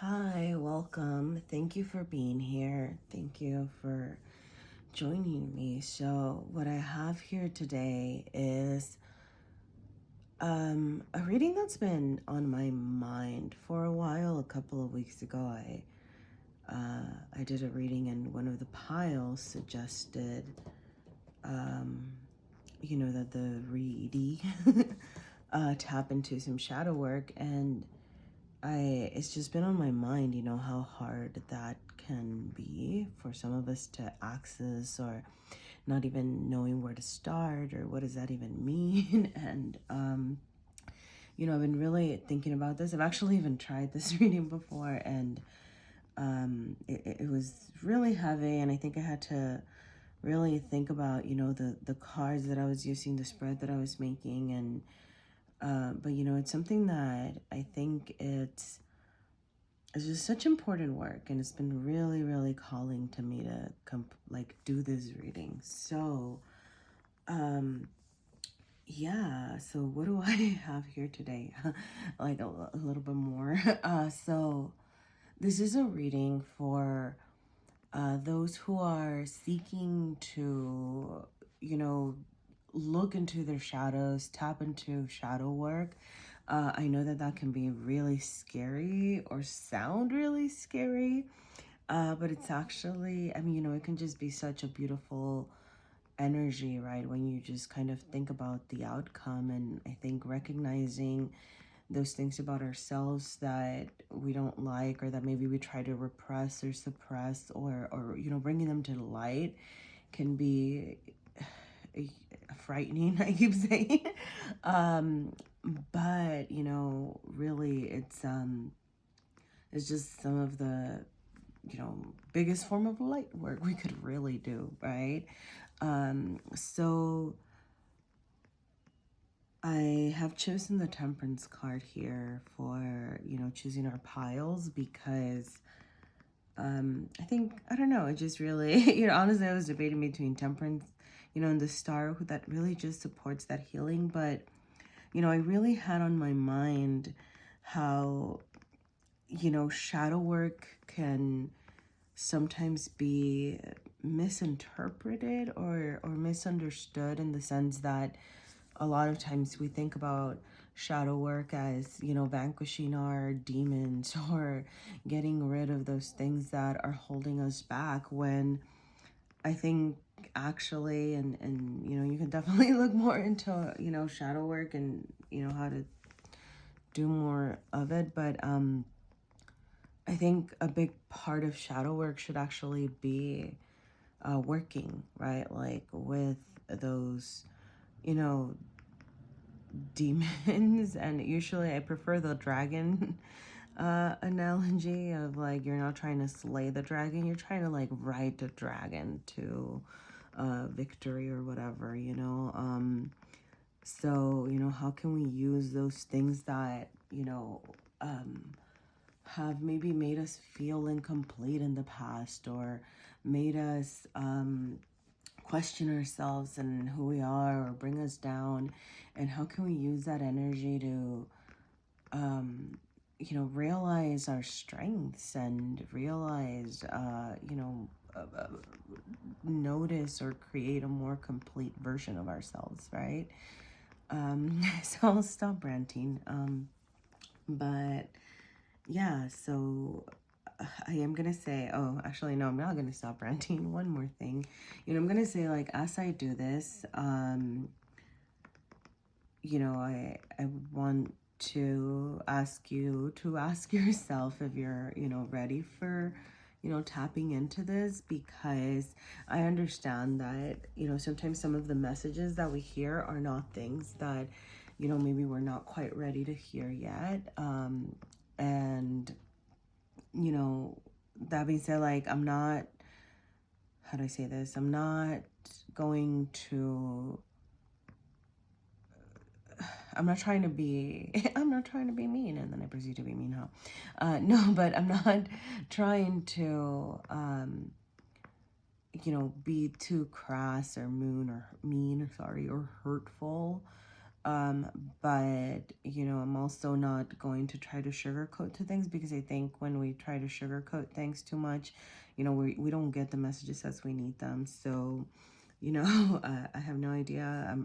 Hi, welcome. Thank you for being here. Thank you for joining me. So, what I have here today is a reading that's been on my mind for a while. A couple of weeks ago, I did a reading, and one of the piles suggested, that the reedy tap into some shadow work, and it's just been on my mind, how hard that can be for some of us to access, or not even knowing where to start, or what does that even mean. And, I've been really thinking about this. I've actually even tried this reading before, and it was really heavy, and I think I had to really think about, the cards that I was using, the spread that I was making, and but it's something that I think it's just such important work, and it's been really, really calling to me to do this reading. So, yeah. So what do I have here today? Like a little bit more. So this is a reading for those who are seeking to, look into their shadows, tap into shadow work. I know that can be really scary or sound really scary, but it's actually, it can just be such a beautiful energy, right? When you just kind of think about the outcome, and I think recognizing those things about ourselves that we don't like, or that maybe we try to repress or suppress, or bringing them to light, can be frightening. I keep saying. But really, it's just some of the biggest form of light work we could really do, right? So I have chosen the Temperance card here for, choosing our piles, because I think, I don't know, it just really, honestly, I was debating between Temperance, and the Star, that really just supports that healing. But, I really had on my mind how, shadow work can sometimes be misinterpreted or misunderstood, in the sense that a lot of times we think about shadow work as, vanquishing our demons or getting rid of those things that are holding us back, when I think actually, and you can definitely look more into, shadow work, and, how to do more of it. But I think a big part of shadow work should actually be working, right? Like with those, demons. And usually I prefer the dragon analogy of, like, you're not trying to slay the dragon, you're trying to like ride the dragon to victory or whatever. So how can we use those things that have maybe made us feel incomplete in the past, or made us question ourselves and who we are, or bring us down, and how can we use that energy to realize our strengths, and realize notice or create a more complete version of ourselves, right? So I'll stop ranting. But yeah, so I am gonna say, oh, actually, no, I'm not gonna stop ranting. One more thing, I'm gonna say, like, as I do this, I want to ask you to ask yourself if you're, ready for, tapping into this, because I understand that, sometimes some of the messages that we hear are not things that, maybe we're not quite ready to hear yet. And, that being said, like, I'm not, how do I say this? I'm not going to, I'm not trying to be, I'm not trying to be mean, and then I proceed to be mean, huh? No, but I'm not trying to, be too crass or mean, or hurtful. But, you know, I'm also not going to try to sugarcoat to things, because I think when we try to sugarcoat things too much, you know, we don't get the messages as we need them. So, you know, I have no idea.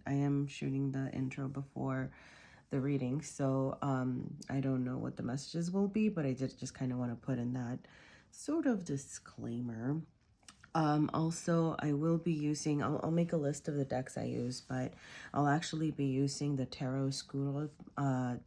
I am shooting the intro before the reading, so I don't know what the messages will be, but I did just kind of want to put in that sort of disclaimer. Also, I will be using, I'll make a list of the decks I use, but I'll actually be using the Tarot Oscuro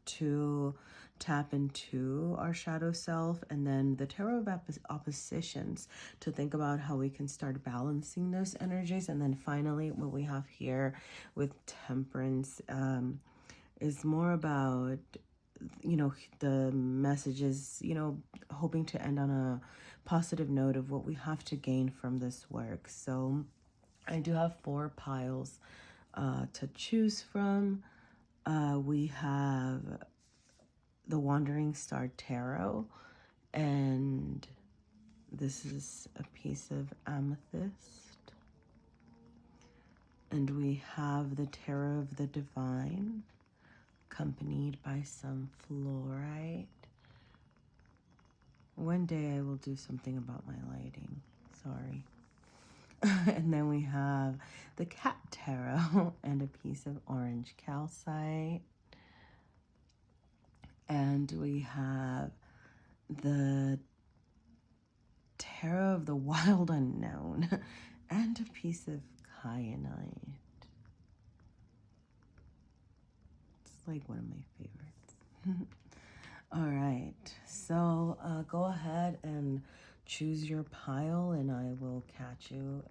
to tap into our shadow self, and then the Tarot of Oppositions to think about how we can start balancing those energies. And then finally, what we have here with Temperance is more about, you know, the messages, you know, hoping to end on a positive note of what we have to gain from this work. So I do have 4 piles to choose from. We have the Wandering Star Tarot, and this is a piece of amethyst. And we have the Tarot of the Divine, accompanied by some fluorite. One day I will do something about my lighting. Sorry. And then we have the Cat Tarot and a piece of orange calcite. And we have the Tarot of the Wild Unknown and a piece of kyanite. It's like one of my favorites. All right, so go ahead and choose your pile, and I will catch you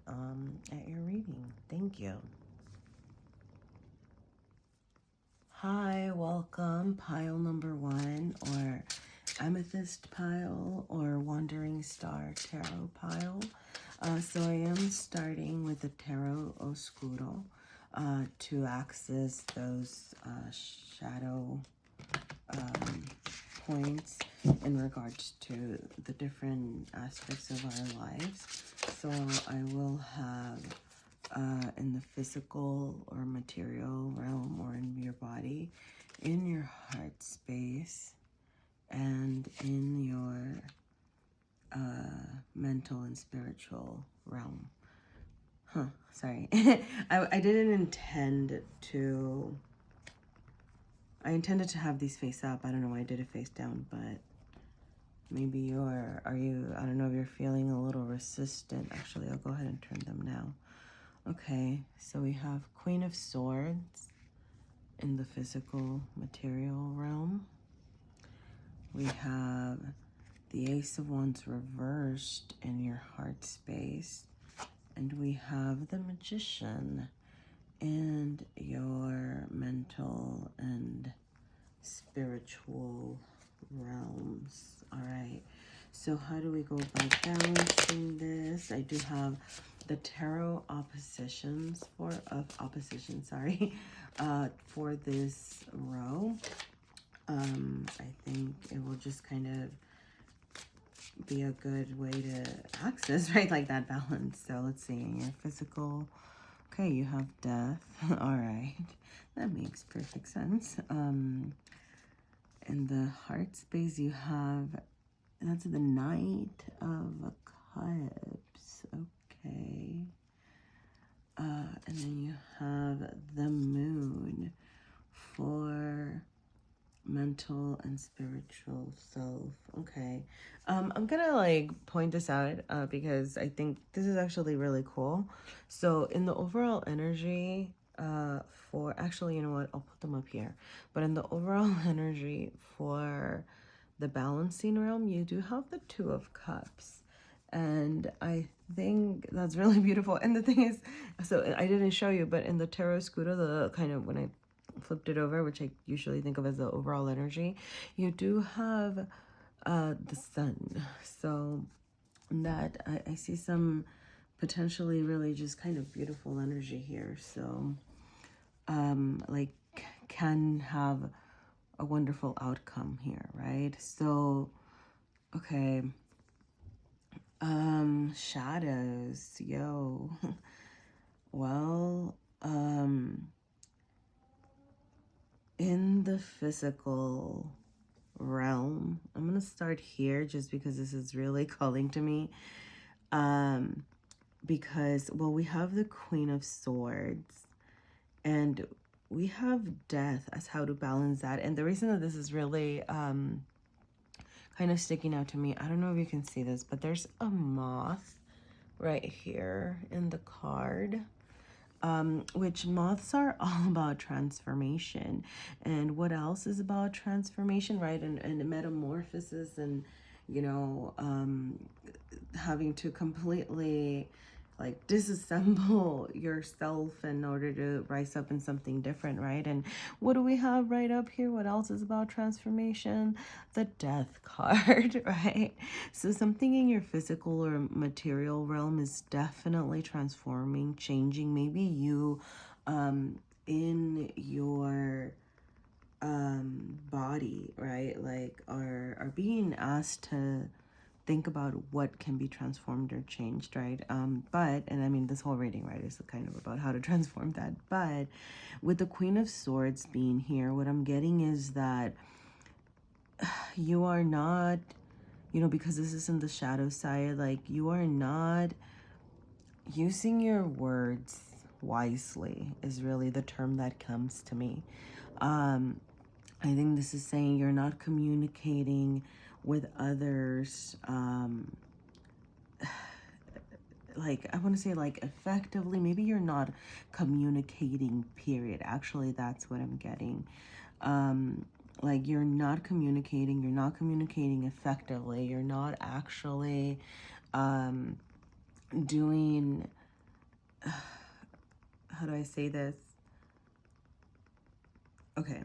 at your reading. Thank you. Hi, welcome. Pile number 1, or Amethyst pile, or Wandering Star Tarot pile. So I am starting with the Tarot Oscuro to access those shadow points in regards to the different aspects of our lives. So I will have in the physical or material realm, or in your body, in your heart space, and in your mental and spiritual realm. Sorry. I didn't intend to... I intended to have these face up. I don't know why I did it face down, but maybe I don't know if you're feeling a little resistant. Actually, I'll go ahead and turn them now. Okay, so we have Queen of Swords in the physical material realm. We have the Ace of Wands reversed in your heart space. And we have the Magician and your mental and spiritual realms. All right, so how do we go about balancing this? I do have the Tarot oppositions for this row. I think it will just kind of be a good way to access, right, like that balance. So let's see, in your physical, okay, you have Death. All right, that makes perfect sense. In the heart space, you have, that's the Knight of Cups. Okay. And then you have the Moon for mental and spiritual self. Okay. I'm gonna like point this out because I think this is actually really cool. So in the overall energy for, actually, you know what, I'll put them up here, but in the overall energy for the balancing realm, you do have the Two of Cups, and I think that's really beautiful. And the thing is, so I didn't show you, but in the Tarot Oscuro, the kind of, when I flipped it over, which I usually think of as the overall energy, you do have the Sun. So that I see some potentially really just kind of beautiful energy here. So like can have a wonderful outcome here, right? So okay, shadows, yo. Well, in the physical realm, I'm going to start here just because this is really calling to me. Because, well, we have the Queen of Swords and we have death as how to balance that. And the reason that this is really kind of sticking out to me, I don't know if you can see this, but there's a moth right here in the card. Which moths are all about transformation. And what else is about transformation, right? And metamorphosis and, you know, having to completely like disassemble yourself in order to rise up in something different, right? And what do we have right up here? What else is about transformation? The death card, right? So something in your physical or material realm is definitely transforming, changing. Maybe you in your body, right, like are being asked to think about what can be transformed or changed, right? But, and I mean, this whole reading, right, is kind of about how to transform that. But with the Queen of Swords being here, what I'm getting is that you are not, you know, because this is in the shadow side, like you are not using your words wisely is really the term that comes to me. I think this is saying you're not communicating with others, like, I want to say like effectively. Maybe you're not communicating, period. Actually, that's what I'm getting. Like you're not communicating effectively. You're not actually doing, how do I say this? Okay.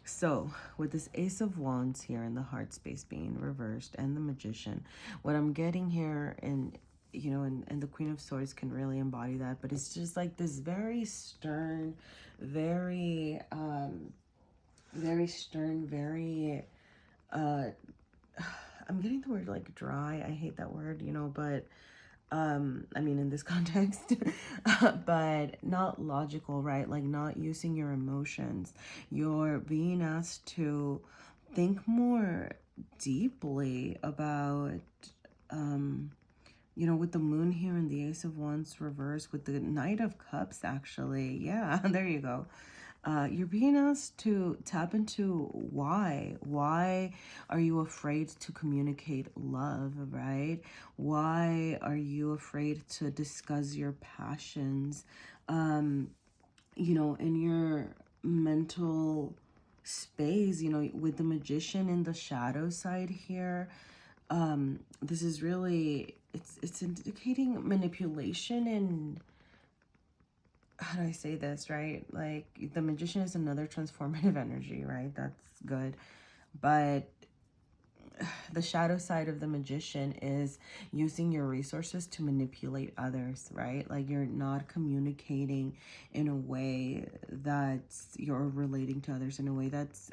So with this Ace of Wands here and the heart space being reversed and the Magician, what I'm getting here, and you know, and the Queen of Swords can really embody that, but it's just like this very stern, very very stern, very I'm getting the word like dry. I hate that word, you know, but I mean, in this context, but not logical, right? Like not using your emotions. You're being asked to think more deeply about, you know, with the moon here and the Ace of Wands reverse, with the Knight of Cups, actually. Yeah, there you go. You're being asked to tap into why. Why are you afraid to communicate love, right? Why are you afraid to discuss your passions? You know, in your mental space, you know, with the Magician in the shadow side here, this is really, it's indicating manipulation and, how do I say this, right? Like the Magician is another transformative energy, right? That's good. But the shadow side of the Magician is using your resources to manipulate others, right? Like you're not communicating in a way that's, you're relating to others in a way that's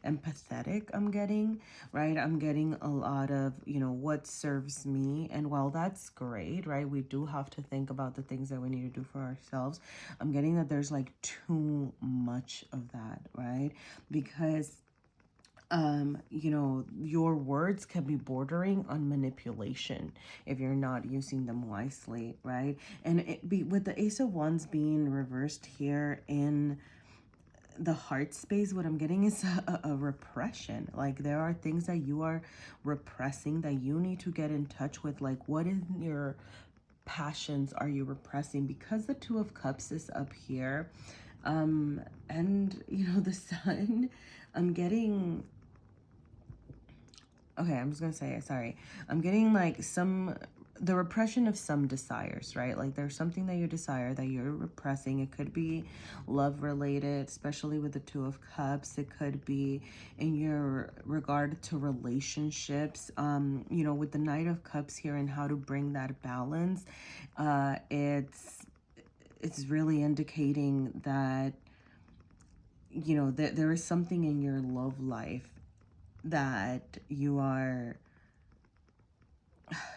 empathetic, I'm getting, right? I'm getting a lot of, you know, what serves me. And while that's great, right, we do have to think about the things that we need to do for ourselves. I'm getting that there's like too much of that, right? Because you know, your words can be bordering on manipulation if you're not using them wisely, right? And it be with the Ace of Wands being reversed here in the heart space, what I'm getting is a repression. Like there are things that you are repressing that you need to get in touch with. Like what in your passions are you repressing? Because the Two of Cups is up here, and you know, the Sun, I'm getting, okay, I'm just gonna say it, sorry. I'm getting like the repression of some desires, right? Like there's something that you desire that you're repressing. It could be love related, especially with the Two of Cups. It could be in your regard to relationships. You know, with the Knight of Cups here and how to bring that balance, it's really indicating that, you know, that there is something in your love life that you are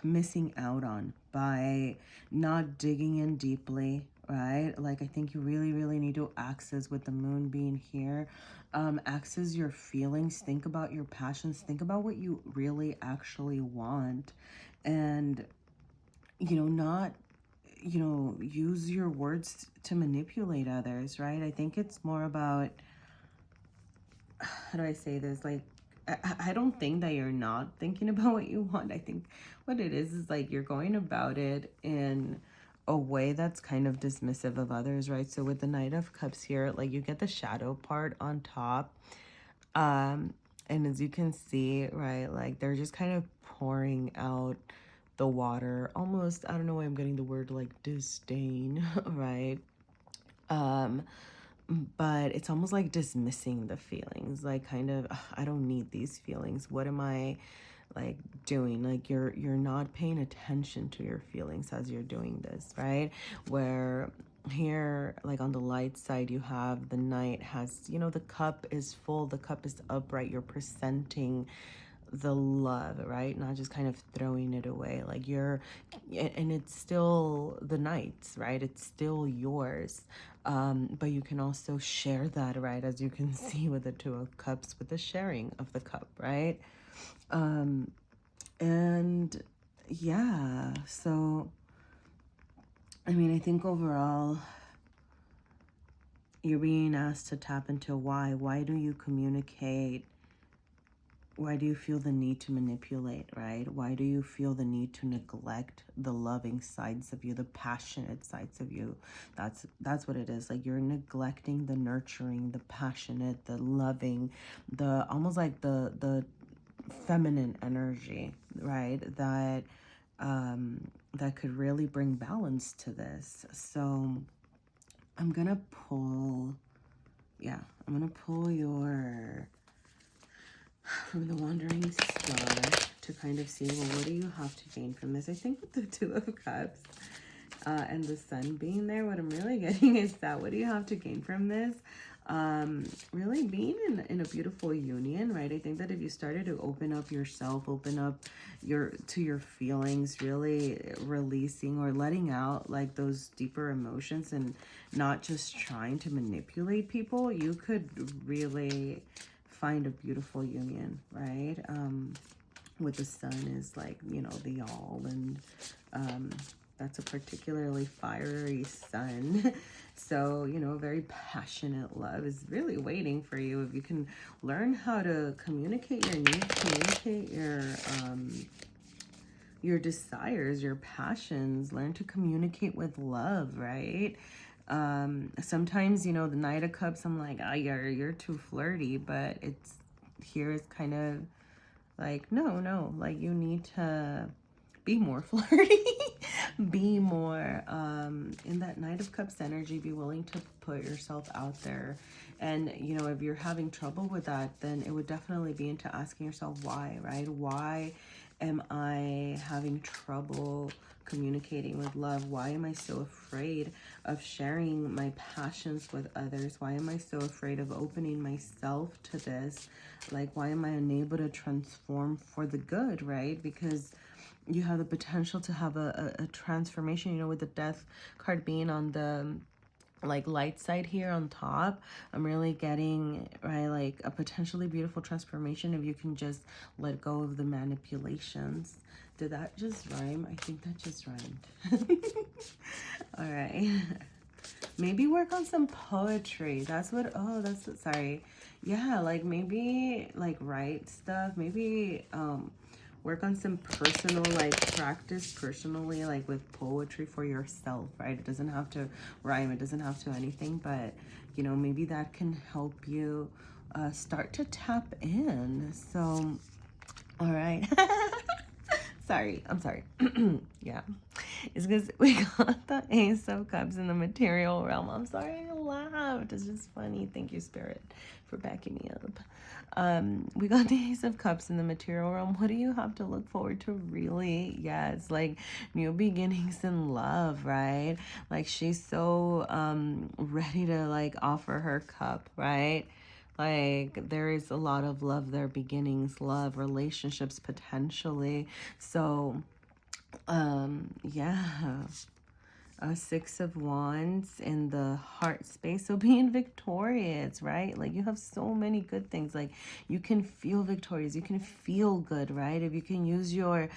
missing out on by not digging in deeply, right? Like, I think you really, really need to access, with the moon being here, access your feelings, think about your passions, think about what you really actually want, and, you know, not, you know, use your words to manipulate others, right? I think it's more about, how do I say this? Like, I don't think that you're not thinking about what you want. I think what it is like you're going about it in a way that's kind of dismissive of others, right? So with the Knight of Cups here, like, you get the shadow part on top. And as you can see, right, like, they're just kind of pouring out the water. Almost, I don't know why I'm getting the word like disdain, right? But it's almost like dismissing the feelings, like, kind of, "Ugh, I don't need these feelings. What am I like doing?" Like, you're not paying attention to your feelings as you're doing this, right? Where here, like, on the light side, you have the Knight has, you know, the cup is full, the cup is upright, you're presenting the love, right? Not just kind of throwing it away. Like, you're, and it's still the Knight's, right? It's still yours. But you can also share that, right? As you can see with the Two of Cups, with the sharing of the cup, right? And yeah, so, I mean, I think overall, you're being asked to tap into why. Why do you communicate? Why do you feel the need to manipulate, right? Why do you feel the need to neglect the loving sides of you, the passionate sides of you? That's what it is. Like, you're neglecting the nurturing, the passionate, the loving, the almost like the feminine energy, right? That that could really bring balance to this. So I'm gonna pull, yeah, I'm gonna pull your, from the Wandering Star, to kind of see, well, what do you have to gain from this? I think with the Two of Cups and the Sun being there, what I'm really getting is that, what do you have to gain from this? Really being in a beautiful union, right? I think that if you started to open up yourself, open up to your feelings, really releasing or letting out like those deeper emotions, and not just trying to manipulate people, you could really find a beautiful union, right? With the Sun is like, you know, the all, and that's a particularly fiery Sun. So, you know, very passionate love is really waiting for you. If you can learn how to communicate your needs, communicate your desires, your passions, learn to communicate with love, right? Sometimes, you know, the Knight of Cups, I'm like, oh, you're too flirty, but it's, here is kind of like, no, like, you need to be more flirty, be more in that Knight of Cups energy, be willing to put yourself out there. And, you know, if you're having trouble with that, then it would definitely be into asking yourself why, right? Why am I having trouble communicating with love? Why am I so afraid of sharing my passions with others? Why am I so afraid of opening myself to this? Like, why am I unable to transform for the good, right? Because you have the potential to have a transformation, you know, with the Death card being on the like light side here on top. I'm really getting, right, like a potentially beautiful transformation if you can just let go of the manipulations. Did that just rhyme? I think that just rhymed. All right. Maybe work on some poetry. That's what, oh, that's, sorry. Yeah, like, maybe like write stuff. Maybe work on some personal, like, practice personally, like with poetry for yourself, right? It doesn't have to rhyme, it doesn't have to anything, but, you know, maybe that can help you start to tap in. So, all right. Sorry, I'm sorry. Yeah, it's because we got the Ace of Cups in the material realm. I'm sorry I laughed. It's just funny. Thank you, Spirit, for backing me up. We got the Ace of Cups in the material realm. What do you have to look forward to, really? Yes, like new beginnings in love, right? Like, she's so ready to like offer her cup, right? Like, there is a lot of love there, beginnings, love, relationships potentially. So yeah, Six of Wands in the heart space. So being victorious, right? Like you have so many good things. Like you can feel victorious. You can feel good, right? If you can use your,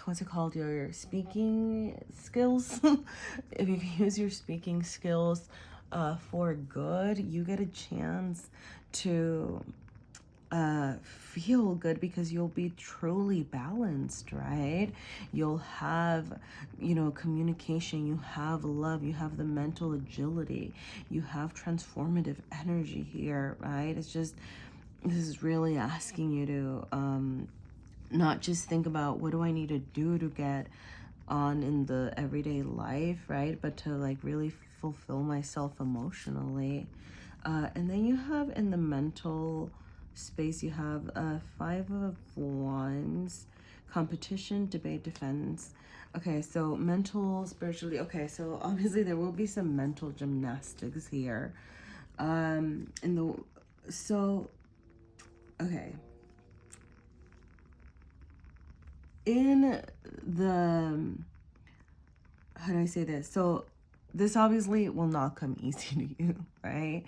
what's it called? Your speaking skills. If you can use your speaking skills for good, you get a chance to feel good because you'll be truly balanced, right? You'll have, you know, communication, you have love, you have the mental agility, you have transformative energy here, right? It's just, this is really asking you to not just think about what do I need to do to get on in the everyday life, right? But to like really fulfill myself emotionally. And then you have in the mental space, you have Five of Wands, competition, debate, defense. Okay, so mental, spiritually. Okay, so obviously there will be some mental gymnastics here. Okay. In the, how do I say this? So this obviously will not come easy to you, right?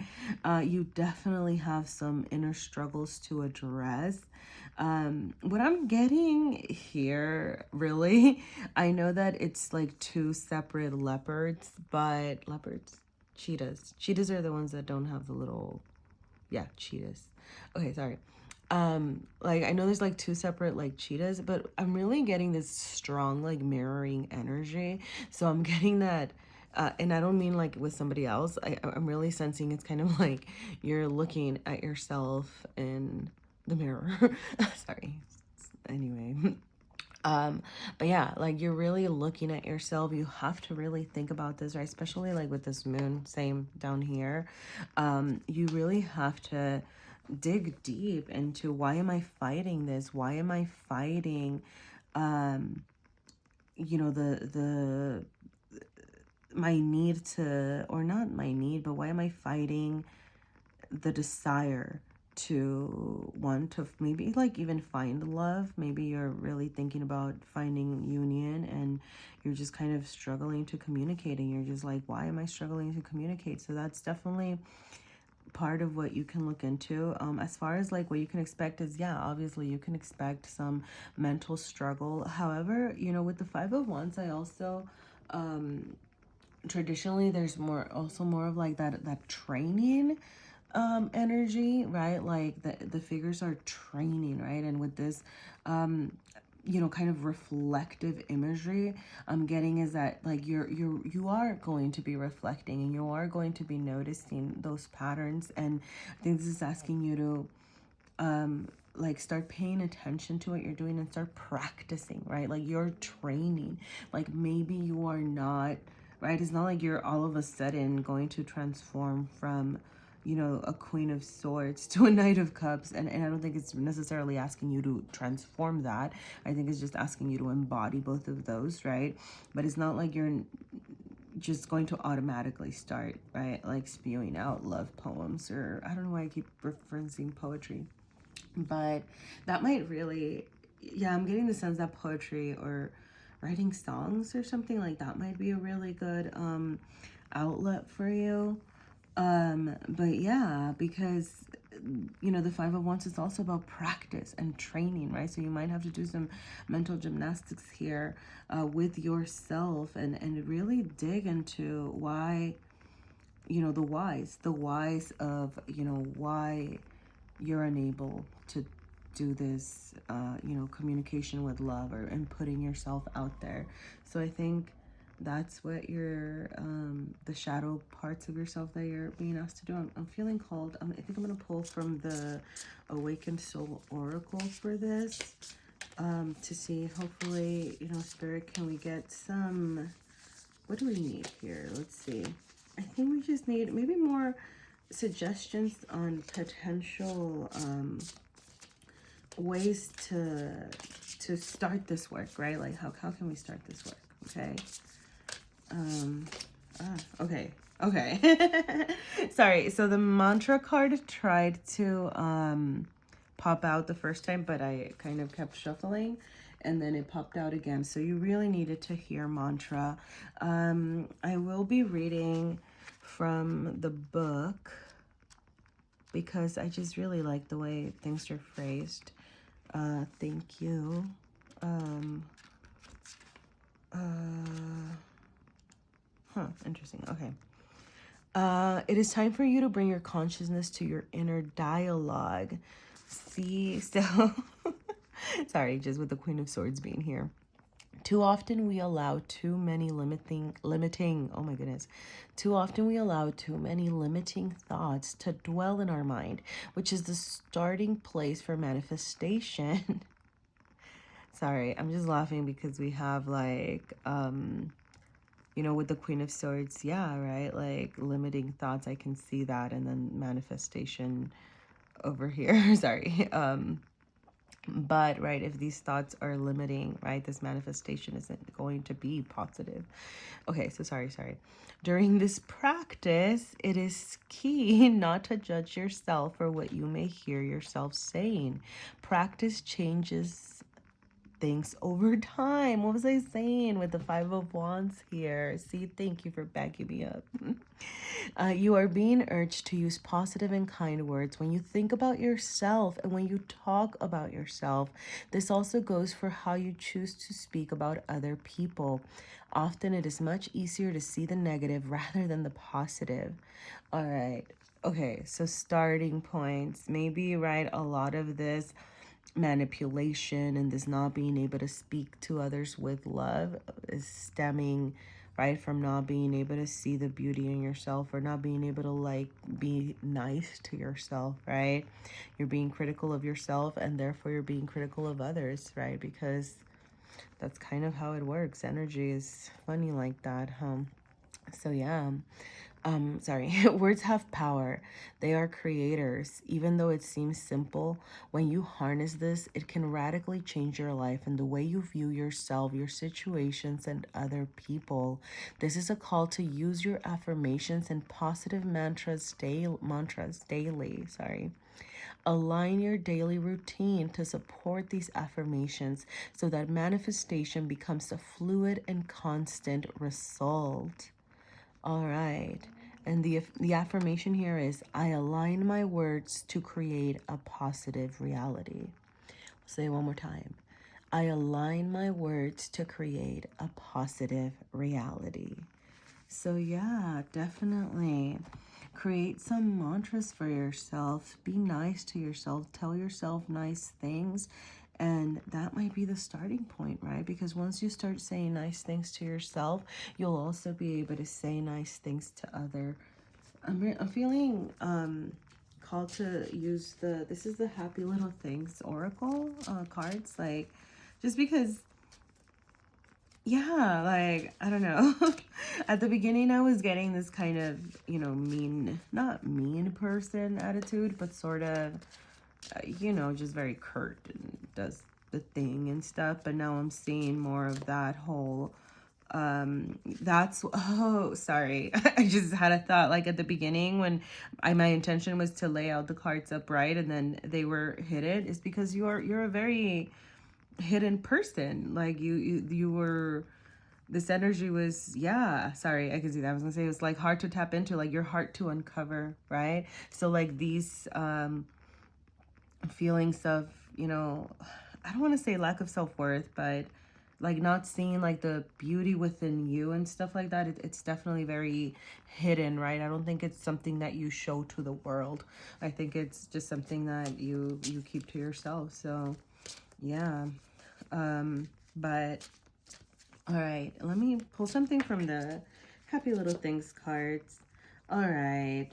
You definitely have some inner struggles to address. What I'm getting here, really, I know that it's like two separate leopards, but cheetahs. Cheetahs are the ones that don't have the little, yeah, cheetahs. Okay, sorry. Like I know there's like two separate like cheetahs, but I'm really getting this strong like mirroring energy. So I'm getting that, and I don't mean like with somebody else. I'm really sensing it's kind of like you're looking at yourself in the mirror. Sorry. Anyway. But yeah, like you're really looking at yourself. You have to really think about this, right? Especially like with this moon, same down here. You really have to dig deep into why am I fighting this? Why am I fighting, you know, my need to, or not my need, but why am I fighting the desire to want to maybe like even find love? Maybe you're really thinking about finding union and you're just kind of struggling to communicate, and you're just like, why am I struggling to communicate? So that's definitely part of what you can look into. As far as like what you can expect is, yeah, obviously you can expect some mental struggle. However, you know, with the Five of Wands, I also traditionally there's more of like that training energy, right? Like the figures are training, right? And with this you know, kind of reflective imagery I'm getting is that like you are going to be reflecting, and you are going to be noticing those patterns. And I think this is asking you to like start paying attention to what you're doing and start practicing, right? Like you're training. Like maybe you are not, right? It's not like you're all of a sudden going to transform from, you know, a Queen of Swords to a Knight of Cups. And I don't think it's necessarily asking you to transform that. I think it's just asking you to embody both of those, right? But it's not like you're just going to automatically start, right? Like spewing out love poems, or I don't know why I keep referencing poetry. But that might really, yeah, I'm getting the sense that poetry or writing songs or something like that might be a really good outlet for you. But yeah, because you know, the Five of Wands is also about practice and training, right? So you might have to do some mental gymnastics here with yourself, and really dig into why, you know, the whys of, you know, why you're unable to do this, you know, communication with love, or and putting yourself out there. So I think that's what you're, the shadow parts of yourself that you're being asked to do. I'm feeling called. I think I'm going to pull from the Awakened Soul Oracle for this, to see, hopefully, you know, Spirit, can we get some, what do we need here? Let's see. I think we just need maybe more suggestions on potential ways to start this work, right? Like how can we start this work? Okay. Okay. Sorry. So the mantra card tried to pop out the first time, but I kind of kept shuffling, and then it popped out again. So you really needed to hear mantra. I will be reading from the book because I just really like the way things are phrased. Thank you. Interesting. Okay. It is time for you to bring your consciousness to your inner dialogue. See, so, sorry, just with the Queen of Swords being here. Too often we allow too many limiting, oh my goodness. Too often we allow too many limiting thoughts to dwell in our mind, which is the starting place for manifestation. Sorry, I'm just laughing because we have like, you know, with the Queen of Swords, yeah, right? Like limiting thoughts, I can see that. And then manifestation over here, sorry. But, right, if these thoughts are limiting, right, this manifestation isn't going to be positive. Okay, so sorry. During this practice, it is key not to judge yourself for what you may hear yourself saying. Practice changes things over time. What was I saying with the Five of Wands here? See, thank you for backing me up. You are being urged to use positive and kind words when you think about yourself and when you talk about yourself. This also goes for how you choose to speak about other people. Often it is much easier to see the negative rather than the positive. All right. Okay, so starting points. Maybe, right, a lot of this manipulation and this not being able to speak to others with love is stemming, right, from not being able to see the beauty in yourself or not being able to like be nice to yourself, right? You're being critical of yourself and therefore you're being critical of others, right? Because that's kind of how it works. Energy is funny like that, huh? So yeah. Sorry, words have power. They are creators. Even though it seems simple, when you harness this, it can radically change your life and the way you view yourself, your situations, and other people. This is a call to use your affirmations and positive mantras daily. Align your daily routine to support these affirmations so that manifestation becomes a fluid and constant result. All right. And the affirmation here is, I align my words to create a positive reality. Say it one more time. I align my words to create a positive reality. So yeah, definitely create some mantras for yourself. Be nice to yourself. Tell yourself nice things. And that might be the starting point, right? Because once you start saying nice things to yourself, you'll also be able to say nice things to other. I'm feeling called to use this is the Happy Little Things Oracle cards. Like, just because, yeah, like, I don't know. At the beginning, I was getting this kind of, you know, not mean person attitude, but sort of, you know, just very curt and does the thing and stuff. But now I'm seeing more of that whole, oh, sorry. I just had a thought, like at the beginning when my intention was to lay out the cards upright and then they were hidden, is because you're a very hidden person. Like you were, this energy was, yeah, sorry, I can see that. I was gonna say it was like hard to tap into, like your heart to uncover, right? So like these, feelings of, you know, I don't want to say lack of self-worth, but like not seeing like the beauty within you and stuff like that. It's definitely very hidden, right? I don't think it's something that you show to the world. I think it's just something that you keep to yourself. So yeah. But all right, let me pull something from the Happy Little Things cards. All right.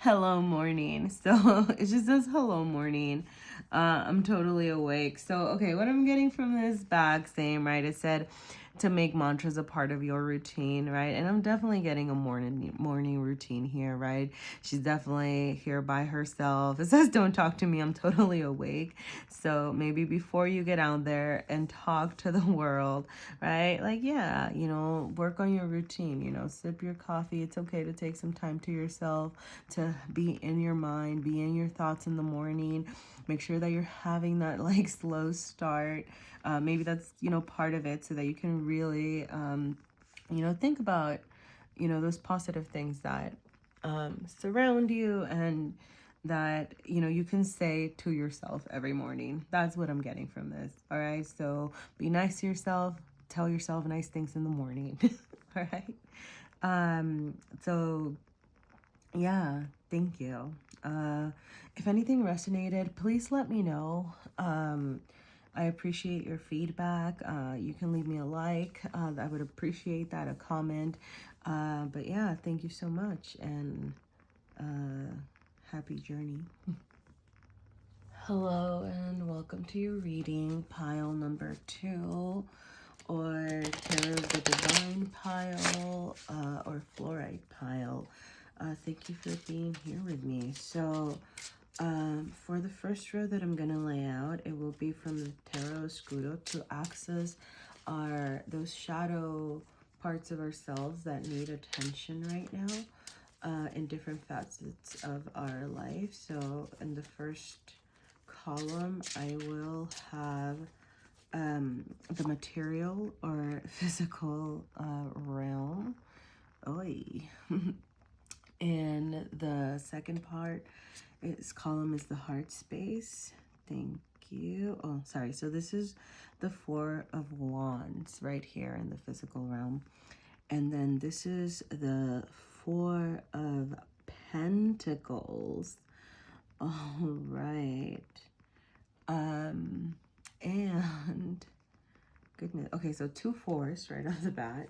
Hello morning. So it just says hello morning. I'm totally awake. So okay, what I'm getting from this bag, same, right? It said to make mantras a part of your routine, right? And I'm definitely getting a morning routine here, right? She's definitely here by herself. It says don't talk to me, I'm totally awake. So maybe before you get out there and talk to the world, right? Like, yeah, you know, work on your routine, you know, sip your coffee. It's okay to take some time to yourself, to be in your mind, be in your thoughts in the morning. Make sure that you're having that like slow start. Maybe that's, you know, part of it, so that you can really, you know, think about, you know, those positive things that surround you, and that, you know, you can say to yourself every morning. That's what I'm getting from this. All right. So be nice to yourself. Tell yourself nice things in the morning. All right. So yeah, thank you. If anything resonated, please let me know. I appreciate your feedback. You can leave me a like. I would appreciate that, a comment. But yeah, thank you so much, and happy journey. Hello, and welcome to your reading, pile number 2, or Tarot of the Divine pile, or Fluorite pile. Thank you for being here with me. So, for the first row that I'm going to lay out, it will be from the Tarot Oscuro, to access those shadow parts of ourselves that need attention right now, in different facets of our life. So in the first column, I will have the material or physical realm. Oy. And the second column is the heart space. Thank you. Oh, sorry. So this is the 4 of Wands right here in the physical realm. And then this is the 4 of Pentacles. All right. And goodness. Okay, so 2 4s right off the bat.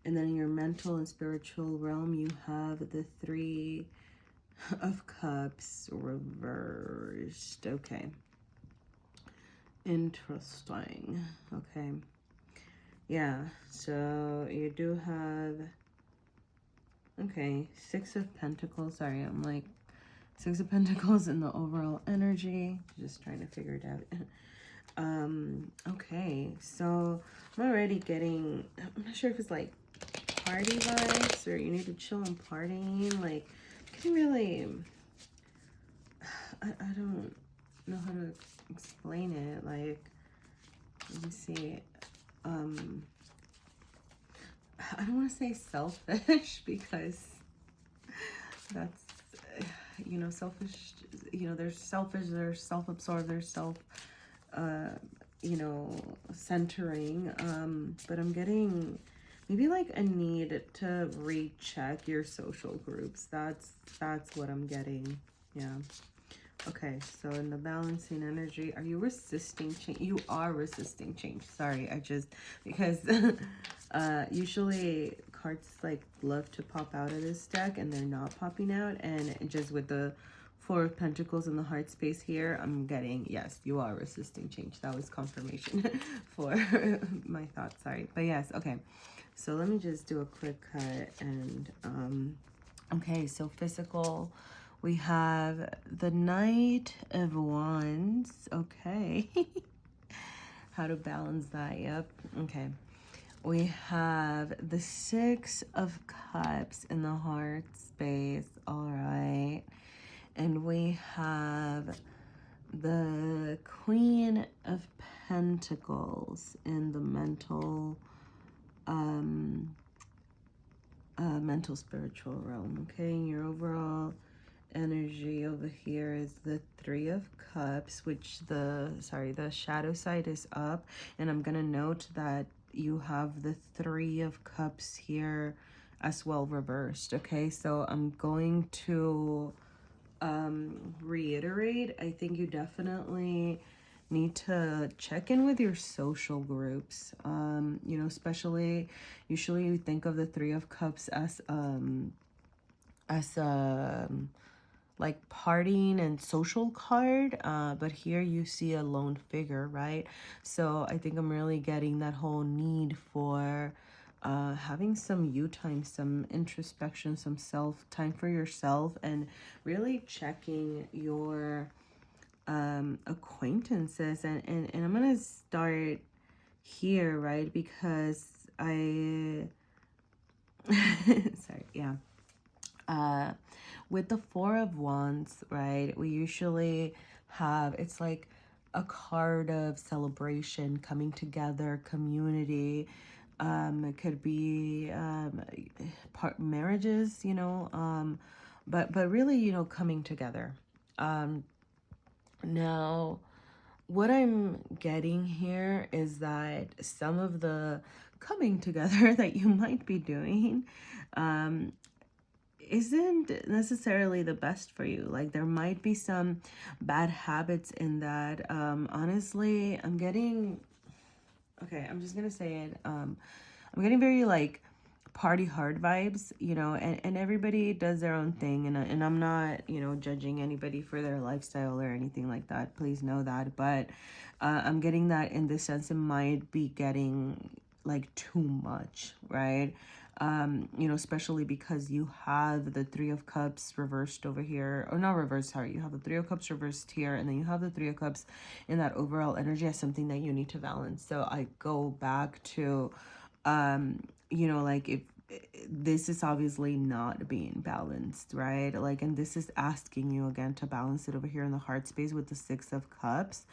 And then in your mental and spiritual realm, you have the 3 of Cups reversed. Okay. Interesting. Okay. Yeah, so you do have, okay, 6 of Pentacles. Sorry, I'm like 6 of Pentacles in the overall energy. Just trying to figure it out. Okay, so I'm already getting, I'm not sure if it's like party vibes, or you need to chill and partying. Like, can really, I don't know how to explain it. Like, let me see. I don't want to say selfish, because that's, you know, selfish, you know, there's selfish, there's self-absorbed, there's you know, centering. But I'm getting maybe like a need to recheck your social groups. That's what I'm getting. Yeah. Okay, so in the balancing energy, are you resisting change? You are resisting change. Sorry, because usually cards like love to pop out of this deck, and they're not popping out. And just with the 4 of Pentacles in the heart space here, I'm getting, yes, you are resisting change. That was confirmation for my thoughts. Sorry, but yes, okay. So let me just do a quick cut. And okay, so physical. We have the Knight of Wands. Okay. How to balance that. Yep. Okay. We have the 6 of Cups in the heart space. All right. And we have the Queen of Pentacles in the mental spiritual realm. Okay. Your overall energy over here is the 3 of Cups, which the shadow side is up. And I'm gonna note that you have the 3 of Cups here as well reversed. Okay, so I'm going to reiterate, I think you definitely need to check in with your social groups. You know, especially, usually you think of the 3 of Cups as like partying and social card, but here you see a lone figure, right? So I think I'm really getting that whole need for having some you time, some introspection, some self time for yourself, and really checking your acquaintances. And I'm gonna start here, right? Because I sorry, yeah. With the 4 of Wands, right, we usually have, it's like a card of celebration, coming together, community. It could be marriages, you know, but really, you know, coming together. Now, what I'm getting here is that some of the coming together that you might be doing isn't necessarily the best for you. Like, there might be some bad habits in that. Honestly, I'm getting, okay, I'm just gonna say it. I'm getting very like party hard vibes, you know, and everybody does their own thing, and I'm not, you know, judging anybody for their lifestyle or anything like that. Please know that. But I'm getting that in this sense, it might be getting like too much, right? You know, especially because you have the Three of Cups reversed over here, or not reversed, sorry, you have the Three of Cups reversed here, and then you have the Three of Cups in that overall energy as something that you need to balance. So I go back to, you know, like, if this is obviously not being balanced, right? Like, and this is asking you again to balance it over here in the heart space with the Six of Cups.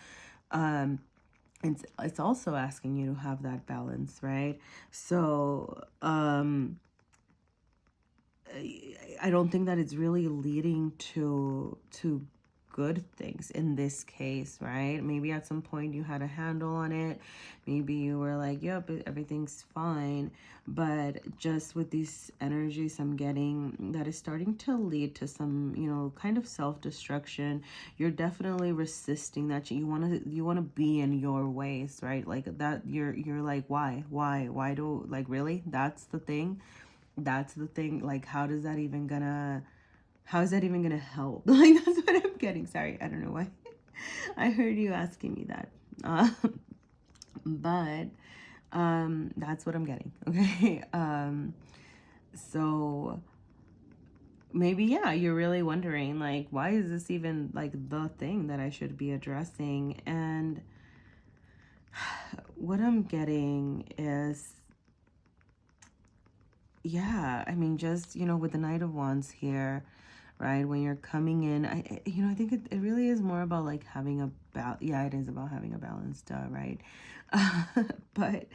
It's also asking you to have that balance, right? So I don't think that it's really leading to good things in this case, right? Maybe at some point you had a handle on it, maybe you were like, yep, everything's fine. But just with these energies I'm getting, that is starting to lead to some, you know, kind of self-destruction. You're definitely resisting that. You want to be in your ways, right? Like that, you're like, why do, like, really, that's the thing. Like, how is that even gonna help? Like, that's what I'm getting. Sorry, I don't know why I heard you asking me that. But that's what I'm getting. Okay. So maybe, yeah, you're really wondering, like, why is this even like the thing that I should be addressing? And what I'm getting is, yeah, I mean, just, you know, with the Knight of Wands here, right? When you're coming in, you know, I think it really is more about like having a yeah, it is about having a balance, right? But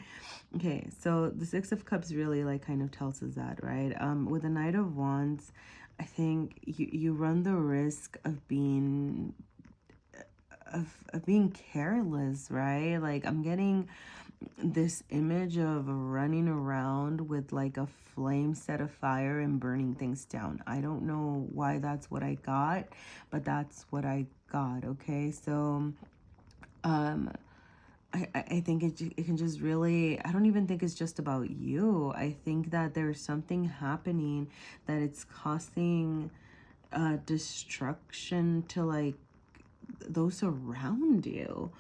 okay, so the Six of Cups really like kind of tells us that, right? With the Knight of Wands, I think you run the risk of being being careless, right? Like, I'm getting this image of running around with like a flame set of fire and burning things down. I don't know why that's what I got, but that's what I got. Okay, so I think it can just really, I don't even think it's just about you. I think that there's something happening that it's causing destruction to like those around you.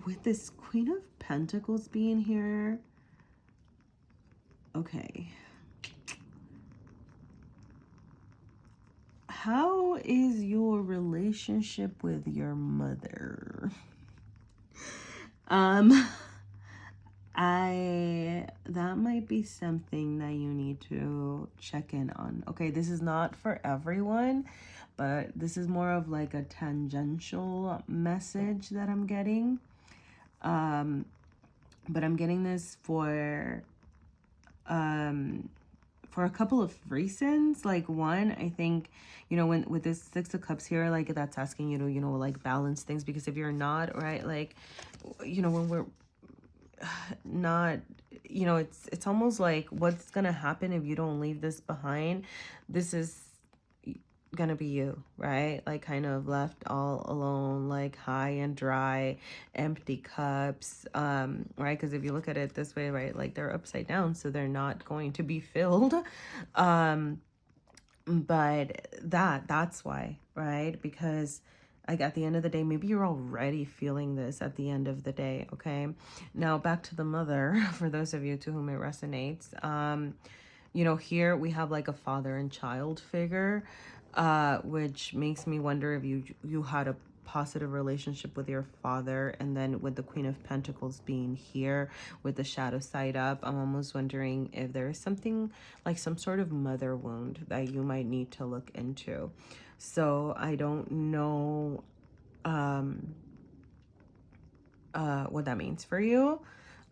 With this Queen of Pentacles being here, okay, how is your relationship with your mother? That might be something that you need to check in on. Okay, this is not for everyone, but this is more of like a tangential message that I'm getting. But I'm getting this for a couple of reasons. Like, one, I think, you know, when with this Six of Cups here, like, that's asking you to, you know, like, balance things, because if you're not, right, like, you know, when we're not, you know, it's almost like, what's gonna happen if you don't leave this behind? This is gonna be you, right? Like, kind of left all alone, like high and dry, empty cups, right? Because if you look at it this way, right, like, they're upside down, so they're not going to be filled. But that's why, right? Because like, at the end of the day, maybe you're already feeling this at the end of the day. Okay, now back to the mother. For those of you to whom it resonates, you know, here we have like a father and child figure, which makes me wonder if you had a positive relationship with your father, and then with the Queen of Pentacles being here with the shadow side up, I'm almost wondering if there is something like some sort of mother wound that you might need to look into. So I don't know what that means for you,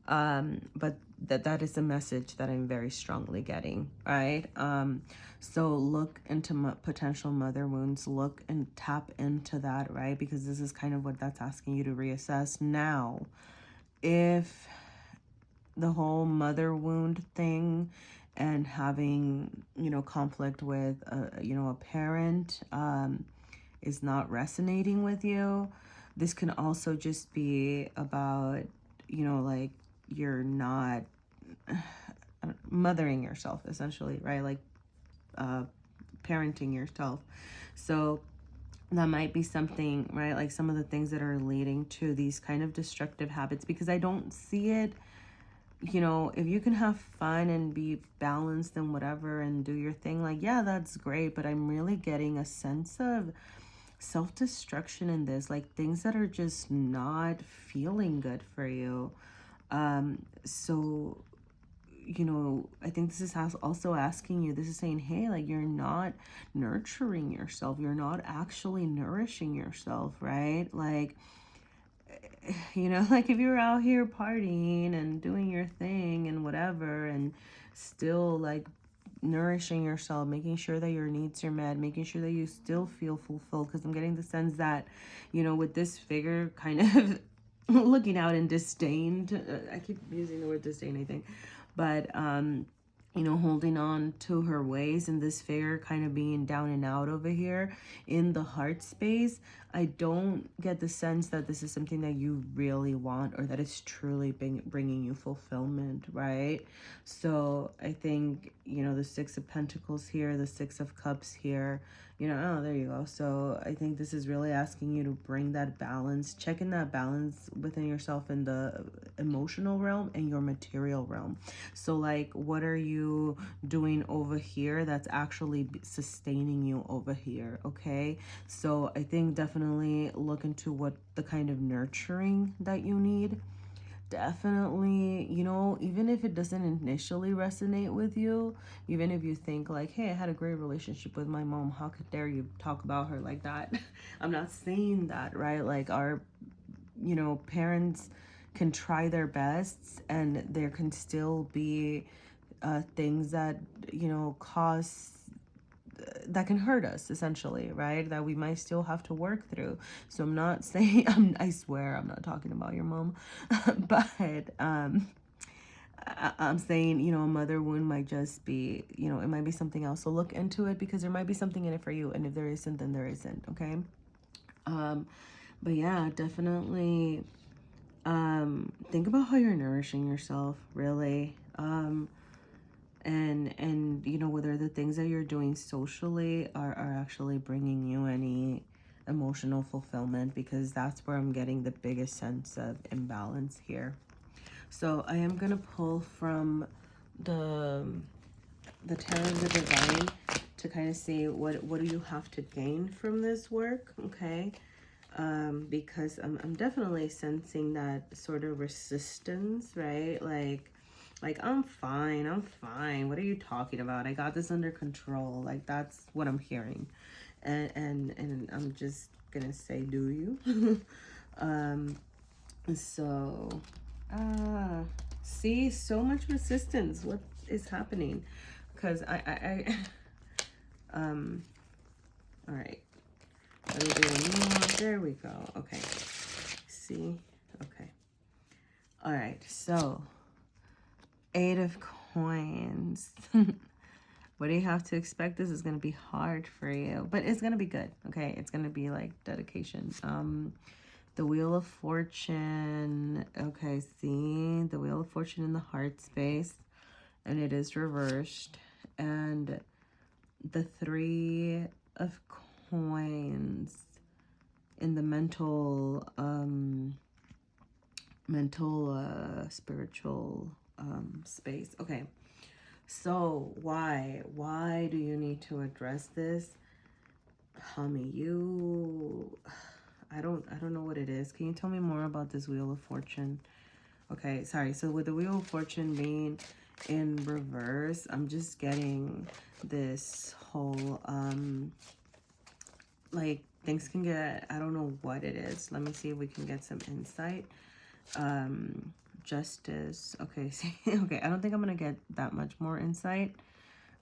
but that is a message that I'm very strongly getting, right? So look into potential mother wounds, look and tap into that, right? Because this is kind of what that's asking you to reassess. Now, if the whole mother wound thing and having, you know, conflict with you know, a parent is not resonating with you, this can also just be about, you know, like you're not mothering yourself, essentially, right? Like parenting yourself. So that might be something, right? Like some of the things that are leading to these kind of destructive habits, because I don't see it, you know, if you can have fun and be balanced and whatever and do your thing, like, yeah, that's great. But I'm really getting a sense of self-destruction in this, like things that are just not feeling good for you. So, you know, I think this is also asking you, this is saying, hey, like you're not nurturing yourself. You're not actually nourishing yourself, right? Like, you know, like if you're out here partying and doing your thing and whatever, and still like nourishing yourself, making sure that your needs are met, making sure that you still feel fulfilled. Because I'm getting the sense that, you know, with this figure kind of looking out in disdain, I keep using the word disdain, I think, but you know, holding on to her ways, and this figure kind of being down and out over here in the heart space, I don't get the sense that this is something that you really want or that is truly bringing you fulfillment, right? So I think, you know, the Six of Pentacles here, the Six of Cups here, you know, oh, there you go. So I think this is really asking you to bring that balance, check in that balance within yourself in the emotional realm and your material realm. So like, what are you doing over here that's actually sustaining you over here? Okay. So I think definitely look into what the kind of nurturing that you need. Definitely, you know, even if it doesn't initially resonate with you, even if you think like, hey, I had a great relationship with my mom, how could dare you talk about her like that? I'm not saying that, right? Like our, you know, parents can try their best, and there can still be things that, you know, cause that can hurt us, essentially, right? That we might still have to work through. So I'm not saying, I swear I'm not talking about your mom, but I'm saying, you know, a mother wound might just be, you know, it might be something else. So look into it, because there might be something in it for you. And if there isn't, then there isn't, okay? But yeah, definitely think about how you're nourishing yourself, really. And you know, whether the things that you're doing socially are actually bringing you any emotional fulfillment, because that's where I'm getting the biggest sense of imbalance here. So I am gonna pull from the Tarot of the Divine to kind of see what do you have to gain from this work, okay? Because I'm definitely sensing that sort of resistance, right? Like I'm fine. What are you talking about? I got this under control. Like that's what I'm hearing. And I'm just gonna say, do you? So see, so much resistance. What is happening? Because I all right. Let me do one more. There we go. Okay. See? Okay. All right. So, Eight of Coins. What do you have to expect? This is going to be hard for you, but it's going to be good. Okay. It's going to be like dedication. The Wheel of Fortune. Okay. See? The Wheel of Fortune in the heart space. And it is reversed. And the Three of Coins in the mental spiritual space. Okay, so why do you need to address this, Hummy? I don't know what it is. Can you tell me more about this Wheel of Fortune? Okay, sorry. So with the Wheel of Fortune being in reverse, I'm just getting this whole like things can get, I don't know what it is. Let me see if we can get some insight. Justice. Okay, see, okay, I don't think I'm gonna get that much more insight.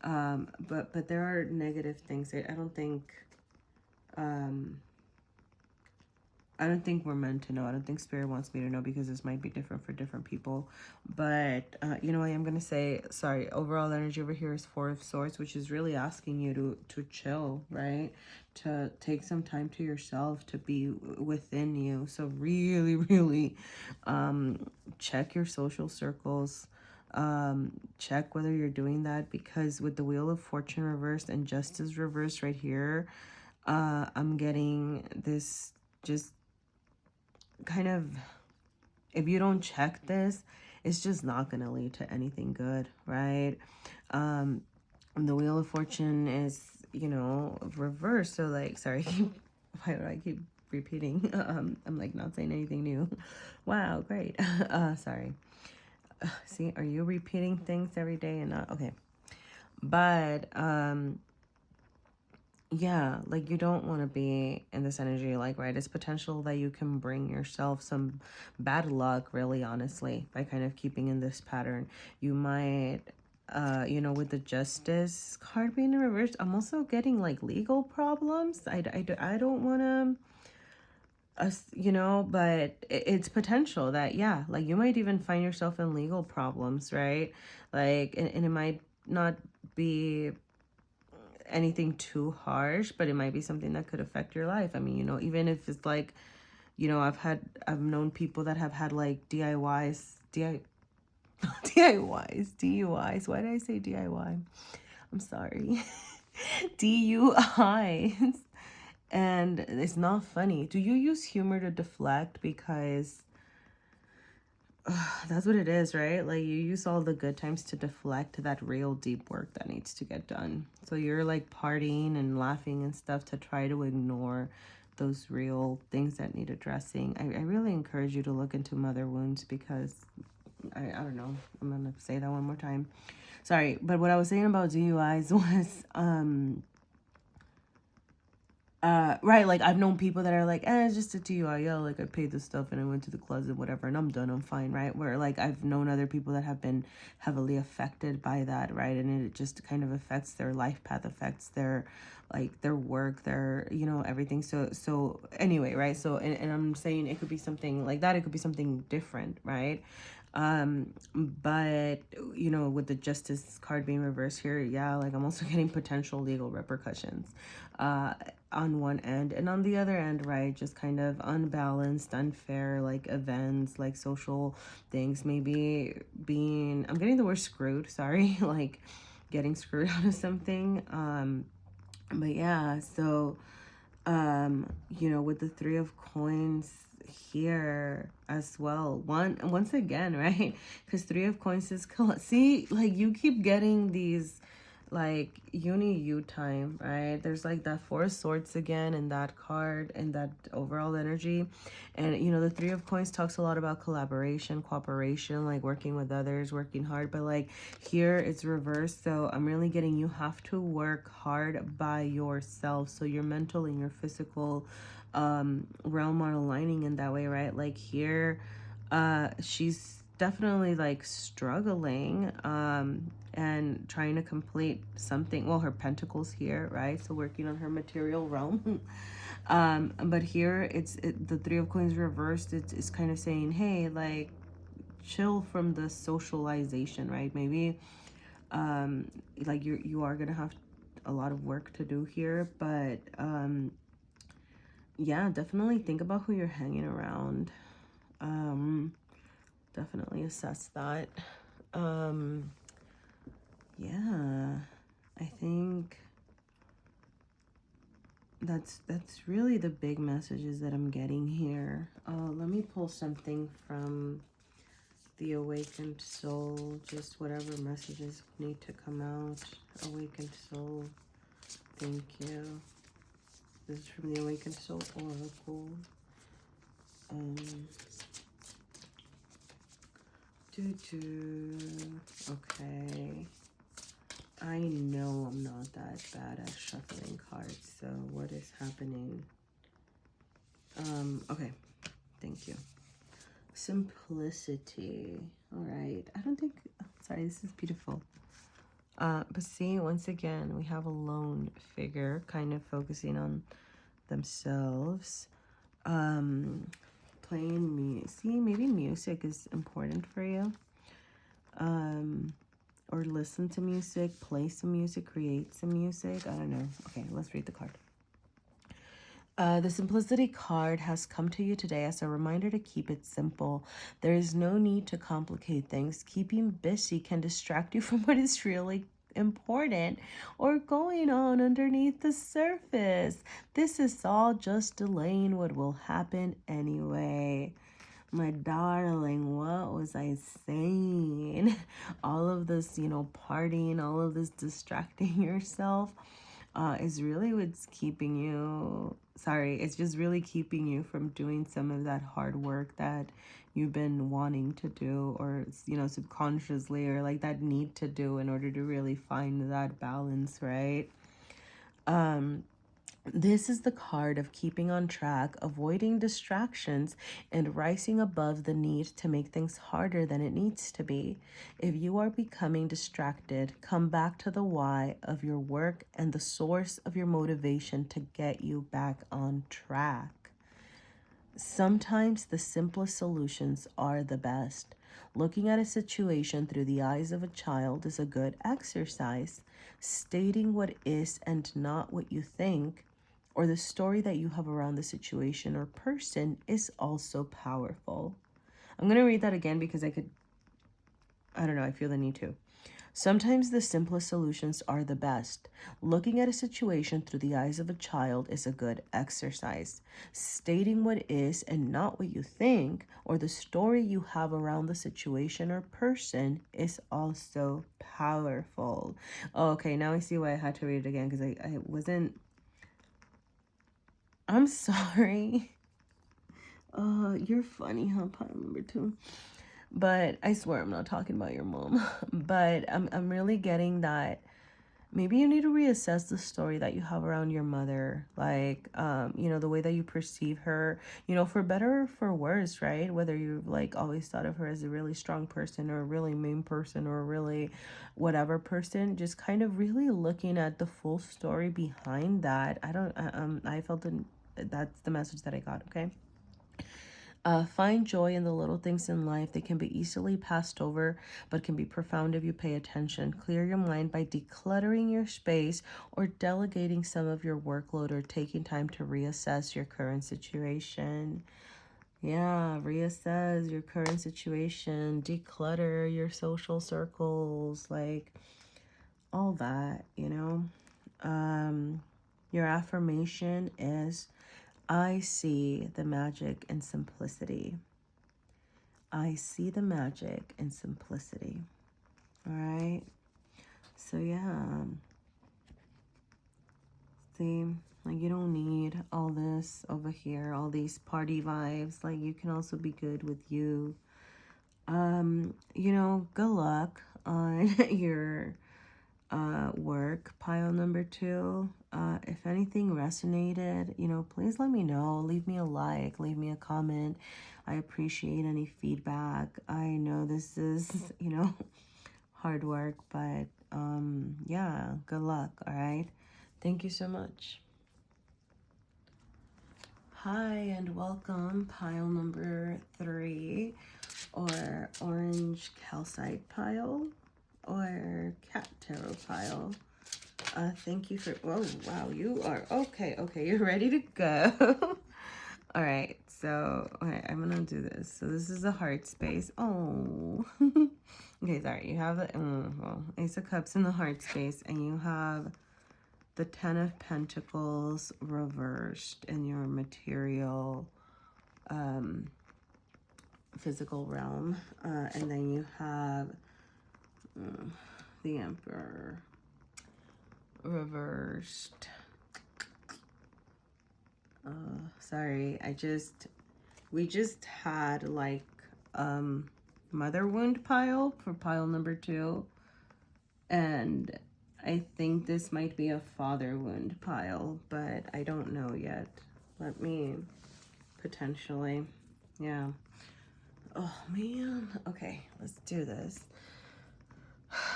But there are negative things. I don't think I don't think we're meant to know. I don't think Spirit wants me to know, because this might be different for different people. But you know, I am going to say, sorry, overall energy over here is Four of Swords, which is really asking you to chill, right? To take some time to yourself, to be within you. So really, really check your social circles. Check whether you're doing that, because with the Wheel of Fortune reversed and Justice reversed right here, I'm getting this just kind of, if you don't check this, it's just not going to lead to anything good, right? The Wheel of Fortune is, you know, reversed. So like, sorry, why do I keep repeating? I'm like not saying anything new. Wow, great. Sorry. See, are you repeating things every day and not? Okay. But yeah, like you don't want to be in this energy, like, right? It's potential that you can bring yourself some bad luck, really, honestly, by kind of keeping in this pattern. You might, you know, with the Justice card being in reverse, I'm also getting like legal problems. I don't want to, you know, but it's potential that, yeah, like you might even find yourself in legal problems, right? Like, and it might not be anything too harsh, but it might be something that could affect your life. I mean, you know, even if it's like, you know, I've known people that have had like DIYs, DUIs. Why did I say DIY? I'm sorry. DUIs. And it's not funny. Do you use humor to deflect? Because that's what it is, right? Like you use all the good times to deflect that real deep work that needs to get done. So you're like partying and laughing and stuff to try to ignore those real things that need addressing. I really encourage you to look into mother wounds, because I don't know. I'm going to say that one more time. Sorry, but what I was saying about DUIs was right, like I've known people that are like, it's just a DUI, yeah, like I paid the stuff and I went to the closet, whatever, and I'm done, I'm fine, right? Where like I've known other people that have been heavily affected by that, right? And it just kind of affects their life path, affects their like their work, their, you know, everything. So anyway, right? So and I'm saying it could be something like that, it could be something different, right? But you know, with the Justice card being reversed here, yeah, like I'm also getting potential legal repercussions on one end, and on the other end, right, just kind of unbalanced, unfair, like events, like social things, maybe being, I'm getting the word screwed, sorry, like getting screwed out of something. But yeah, so you know, with the Three of Coins here as well, once again, right? Because Three of Coins is see, like you keep getting these like uni time, right? There's like that Four of Swords again in that card and that overall energy. And you know, the Three of Coins talks a lot about collaboration, cooperation, like working with others, working hard, but like here it's reversed. So I'm really getting, you have to work hard by yourself, so your mental and your physical realm are aligning in that way, right? Like here she's definitely like struggling and trying to complete something. Well, her pentacles here, right? So working on her material realm. But here the Three of Coins reversed. It's kind of saying, hey, like chill from the socialization, right? Maybe like you are gonna have a lot of work to do here, but yeah, definitely think about who you're hanging around. Definitely assess that. Yeah, I think that's really the big messages that I'm getting here. Let me pull something from the Awakened Soul, just whatever messages need to come out. Awakened Soul, thank you. This is from the Awakened Soul Oracle. Okay. I know I'm not that bad at shuffling cards, so what is happening? Okay. Thank you. Simplicity. All right. I don't think... Sorry, this is beautiful. But see, once again, we have a lone figure kind of focusing on themselves. Playing music. See, maybe music is important for you. Or listen to music, play some music, create some music. I don't know. Okay, let's read the card. The Simplicity card has come to you today as a reminder to keep it simple. There is no need to complicate things. Keeping busy can distract you from what is really important or going on underneath the surface. This is all just delaying what will happen anyway. My darling, what was I saying? All of this, you know, partying, all of this distracting yourself is really what's keeping you, it's just really keeping you from doing some of that hard work that you've been wanting to do, or, you know, subconsciously, or like that need to do in order to really find that balance, right? This is the card of keeping on track, avoiding distractions, and rising above the need to make things harder than it needs to be. If you are becoming distracted, come back to the why of your work and the source of your motivation to get you back on track. Sometimes the simplest solutions are the best. Looking at a situation through the eyes of a child is a good exercise. Stating what is and not what you think, or the story that you have around the situation or person, is also powerful. I'm going to read that again because I don't know, I feel the need to. Sometimes the simplest solutions are the best. Looking at a situation through the eyes of a child is a good exercise. Stating what is and not what you think, or the story you have around the situation or person, is also powerful. Oh, okay, now I see why I had to read it again, because I wasn't... I'm sorry. You're funny, huh, pile number 2? But I swear I'm not talking about your mom. But I'm really getting that maybe you need to reassess the story that you have around your mother. Like, you know, the way that you perceive her, you know, for better or for worse, right? Whether you've like always thought of her as a really strong person or a really mean person or a really whatever person, just kind of really looking at the full story behind that. I felt that's the message that I got, okay? Find joy in the little things in life. They can be easily passed over, but can be profound if you pay attention. Clear your mind by decluttering your space or delegating some of your workload, or taking time to reassess your current situation. Yeah, reassess your current situation, declutter your social circles, like all that, you know. Your affirmation is, I see the magic in simplicity. I see the magic in simplicity. All right. So yeah. See, like you don't need all this over here, all these party vibes. Like you can also be good with you. You know, good luck on your work, pile number 2. If anything resonated, you know, please let me know. Leave me a like, leave me a comment. I appreciate any feedback. I know this is, you know, hard work, but yeah, good luck. All right, thank you so much. Hi and welcome, pile number 3, or orange calcite pile, or cat tarot pile. Thank you for... Oh, wow, you are... Okay, you're ready to go. All right, so I'm gonna do this. So this is a heart space. Oh. Okay, sorry. You have the Ace of Cups in the heart space, and you have the 10 of Pentacles reversed in your material physical realm, and then you have the Emperor reversed. Sorry, I just we just had like mother wound pile for pile number 2, and I think this might be a father wound pile, but I don't know yet. Let me potentially, yeah. Oh man, okay, let's do this.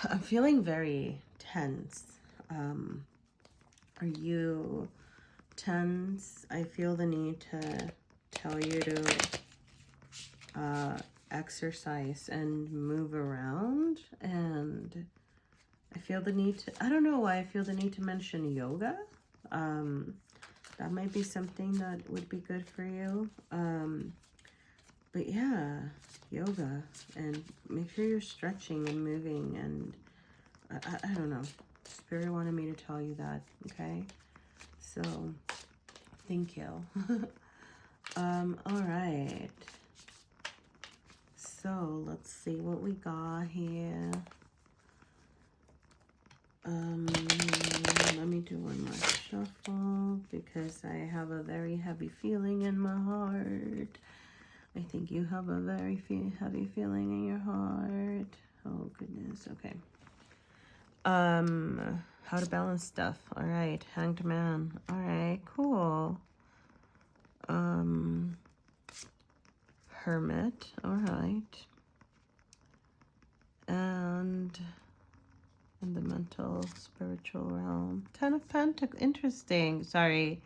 I'm feeling very tense. Are you tense? I feel the need to tell you to exercise and move around, and I feel the need to, I don't know why I feel the need to mention yoga. That might be something that would be good for you. But yeah, yoga, and make sure you're stretching and moving, and I don't know. Spirit wanted me to tell you that, okay? So, thank you. All right. So, let's see what we got here. Let me do one more shuffle because I have a very heavy feeling in my heart. I think you have a very heavy feeling in your heart. Oh goodness. Okay. How to balance stuff. All right. Hanged man. All right. Cool. Hermit. All right. And in the mental, spiritual realm. Ten of Pentacles. Interesting. Sorry.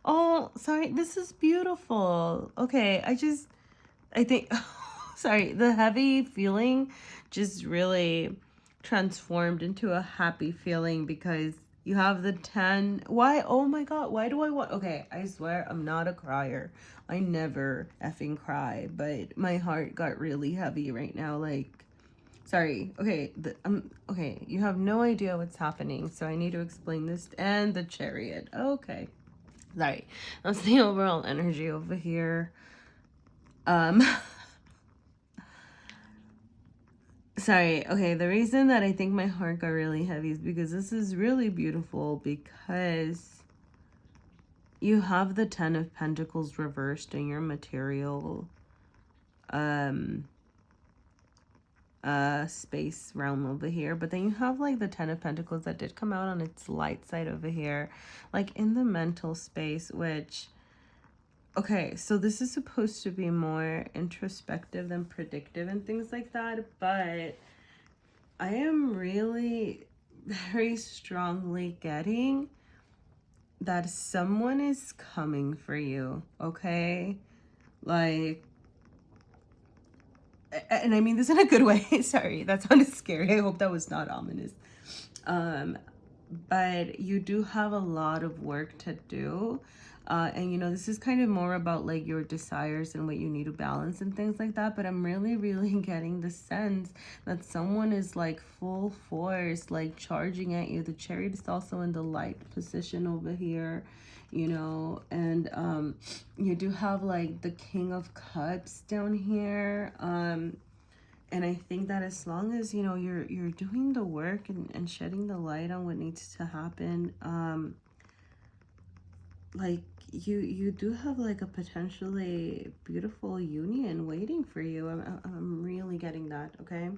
Oh, sorry. This is beautiful. Okay. I think, sorry, the heavy feeling just really transformed into a happy feeling because you have the 10. Why? Oh my God. Why do I want? Okay. I swear I'm not a crier. I never effing cry, but my heart got really heavy right now. Like, sorry. Okay. Okay. You have no idea what's happening. So I need to explain this. And the Chariot. Okay. Sorry. That's the overall energy over here. Sorry. Okay. The reason that I think my heart got really heavy is because this is really beautiful because you have the 10 of Pentacles reversed in your material space realm over here, but then you have like the 10 of Pentacles that did come out on its light side over here, like in the mental space, which, okay, so this is supposed to be more introspective than predictive and things like that, but I am really very strongly getting that someone is coming for you, okay? Like, and I mean this in a good way. Sorry, that sounded scary. I hope that was not ominous. But you do have a lot of work to do. And you know, this is kind of more about like your desires and what you need to balance and things like that. But I'm really, really getting the sense that someone is like full force, like charging at you. The Chariot is also in the light position over here, you know, and you do have like the King of Cups down here. And I think that as long as, you know, you're doing the work and shedding the light on what needs to happen, like you do have like a potentially beautiful union waiting for you. I'm really getting that, okay?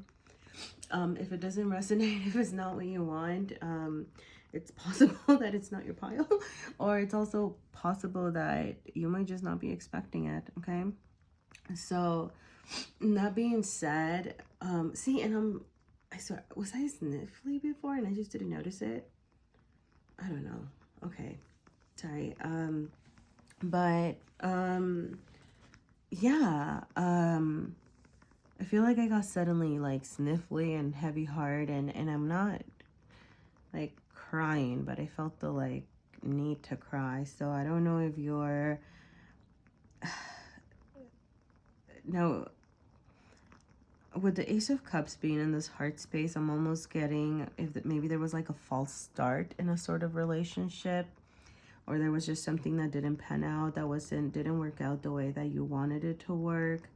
If it doesn't resonate, if it's not what you want, it's possible that it's not your pile, or it's also possible that you might just not be expecting it, okay? So that being said, see, and I swear, was I sniffly before and I just didn't notice it? I don't know. Okay. Sorry. But, yeah, I feel like I got suddenly like sniffly and heavy heart, and I'm not like crying, but I felt the like need to cry. So I don't know if you're, no, with the Ace of Cups being in this heart space, I'm almost getting if maybe there was like a false start in a sort of relationship, or there was just something that didn't pan out, that didn't work out the way that you wanted it to work.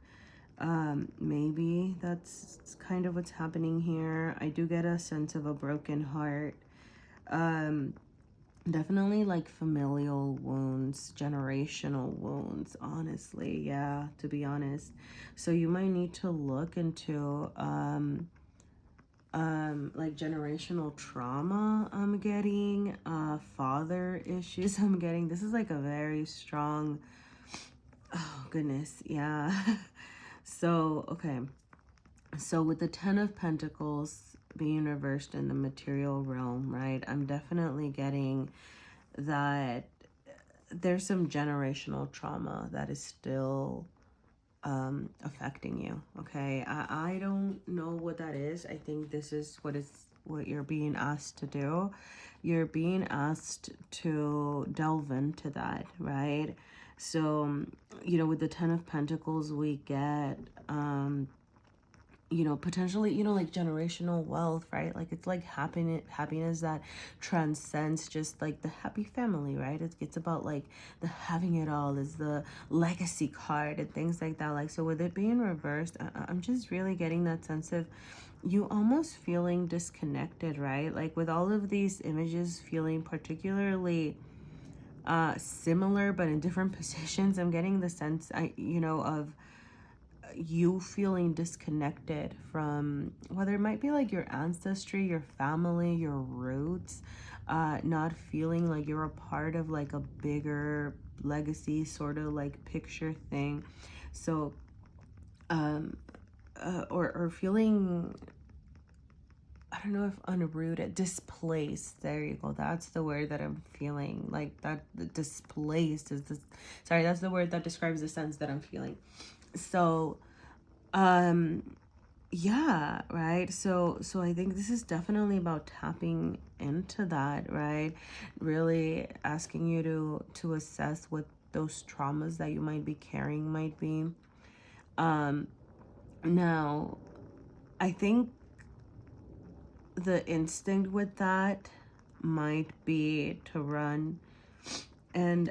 Maybe that's kind of what's happening here. I do get a sense of a broken heart. Definitely like familial wounds, generational wounds, honestly. Yeah, to be honest. So you might need to look into like generational trauma I'm getting, father issues I'm getting. This is like a very strong, oh goodness, yeah. So, okay. So with the 10 of Pentacles being reversed in the material realm, right? I'm definitely getting that there's some generational trauma that is still affecting you. Okay, I don't know what that is. I think this is what you're being asked to do. You're being asked to delve into that, right? So you know, with the 10 of Pentacles, we get you know, potentially, you know, like generational wealth, right? Like it's like happiness that transcends just like the happy family, right? It's about like the having it all, is the legacy card and things like that. Like, so with it being reversed, I'm just really getting that sense of you almost feeling disconnected, right? Like with all of these images feeling particularly similar but in different positions, I'm getting the sense you know, of you feeling disconnected from, whether it might be like your ancestry, your family, your roots, not feeling like you're a part of like a bigger legacy sort of like picture thing. So or feeling, I don't know if unrooted, displaced. There you go. That's the word that I'm feeling. Like that, displaced is this. Sorry, that's the word that describes the sense that I'm feeling. So, yeah, right. So I think this is definitely about tapping into that, right? Really asking you to assess what those traumas that you might be carrying might be. Now, I think the instinct with that might be to run and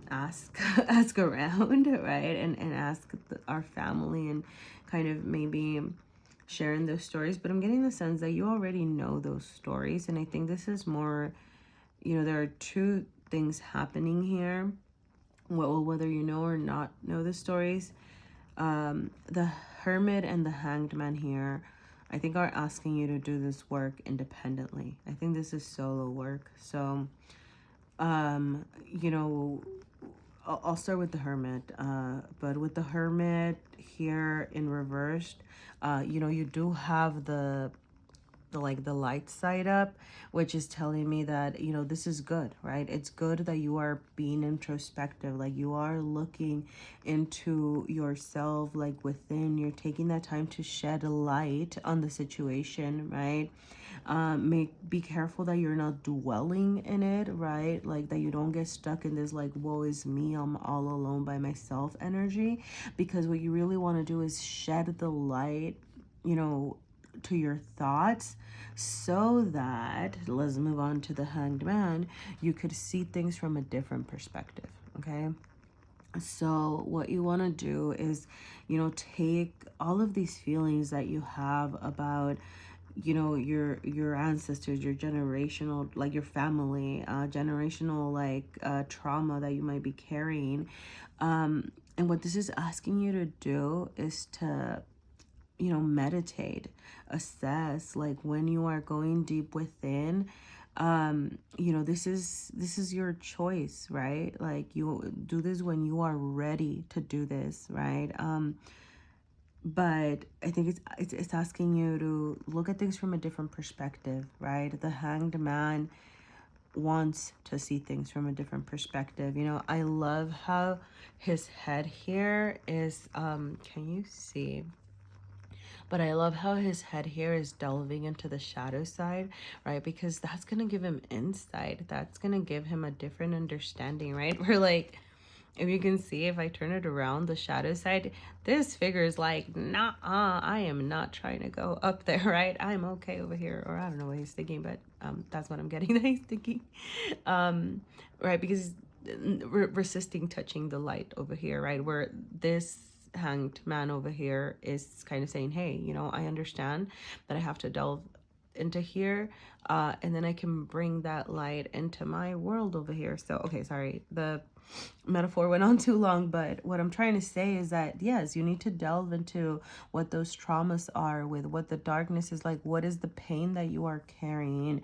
ask ask around, right? And ask our family and kind of maybe sharing those stories. But I'm getting the sense that you already know those stories, and I think this is more, you know, there are two things happening here. Well, whether you know or not know the stories, the Hermit and the Hanged Man here, I think, are asking you to do this work independently. I think this is solo work. So you know, I'll start with the Hermit. But with the Hermit here in reversed, you know, you do have the light side up, which is telling me that, you know, this is good, right? It's good that you are being introspective, like you are looking into yourself, like within, you're taking that time to shed a light on the situation, right? Be careful that you're not dwelling in it, right? Like that you don't get stuck in this like woe is me, I'm all alone by myself energy, because what you really want to do is shed the light, you know, to your thoughts, so that, let's move on to the Hanged Man, you could see things from a different perspective. Okay, so what you want to do is, you know, take all of these feelings that you have about, you know, your ancestors, your generational, like your family, generational like trauma that you might be carrying, and what this is asking you to do is to, you know, meditate, assess, like when you are going deep within, you know, this is your choice, right? Like you do this when you are ready to do this, right? But I think it's asking you to look at things from a different perspective, right? The Hanged Man wants to see things from a different perspective. You know, I love how his head here is, can you see? But I love how his head here is delving into the shadow side, right? Because that's going to give him insight. That's going to give him a different understanding, right? We're like, if you can see, if I turn it around, the shadow side, this figure is like, nah, I am not trying to go up there, right? I'm okay over here. Or I don't know what he's thinking, but that's what I'm getting that he's thinking. Right, because resisting touching the light over here, right? Where this Hanged Man over here is kind of saying, hey, you know, I understand that I have to delve into here, and then I can bring that light into my world over here. So, okay, sorry, the metaphor went on too long, but what I'm trying to say is that, yes, you need to delve into what those traumas are, with what the darkness is like. What is the pain that you are carrying,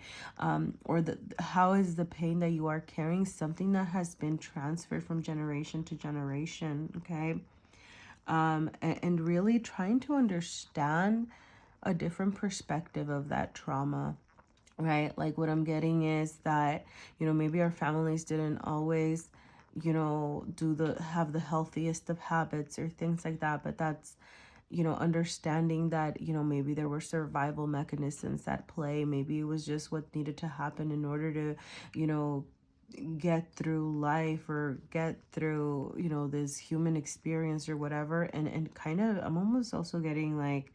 or how is the pain that you are carrying something that has been transferred from generation to generation, okay? And really trying to understand a different perspective of that trauma, right? Like, what I'm getting is that, maybe our families didn't always, have the healthiest of habits or things like that, but that's, understanding that, maybe there were survival mechanisms at play. Maybe it was just what needed to happen in order to, get through life, or get through, this human experience or whatever. And kind of, I'm almost also getting like,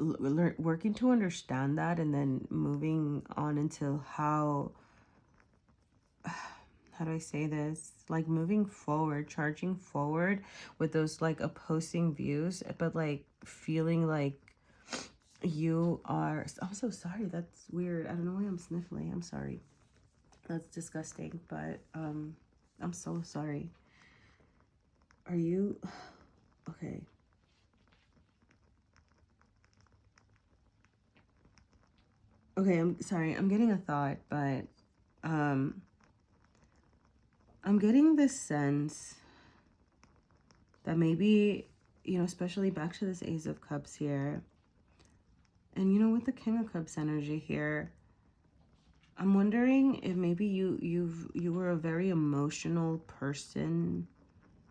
working to understand that, and then moving on into how do I say this, like moving forward, charging forward with those like opposing views, but like feeling like you are, I'm so sorry, that's weird, I don't know why I'm sniffling, I'm sorry, that's disgusting, but I'm so sorry. Are you okay? Okay, I'm sorry, I'm getting a thought, but I'm getting this sense that maybe, especially back to this Ace of Cups here, and with the King of Cups energy here, I'm wondering if maybe you were a very emotional person.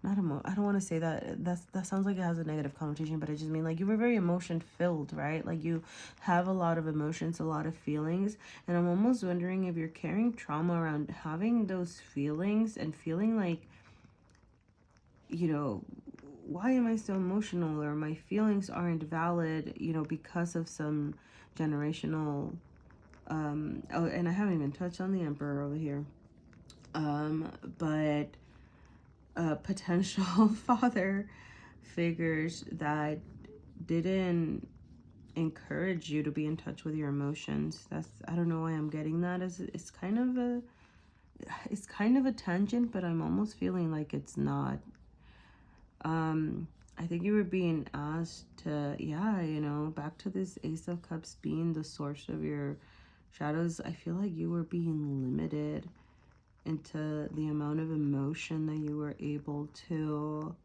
I don't want to say that. That sounds like it has a negative connotation, but I just mean like you were very emotion filled, right? Like you have a lot of emotions, a lot of feelings, and I'm almost wondering if you're carrying trauma around having those feelings and feeling like, why am I so emotional, or my feelings aren't valid, because of some generational oh, and I haven't even touched on the Emperor over here. But potential father figures that didn't encourage you to be in touch with your emotions. That's, I don't know why I'm getting that, as it's kind of a tangent, but I'm almost feeling like it's not. I think you were being asked to, yeah, back to this Ace of Cups being the source of your shadows. I feel like you were being limited into the amount of emotion that you were able to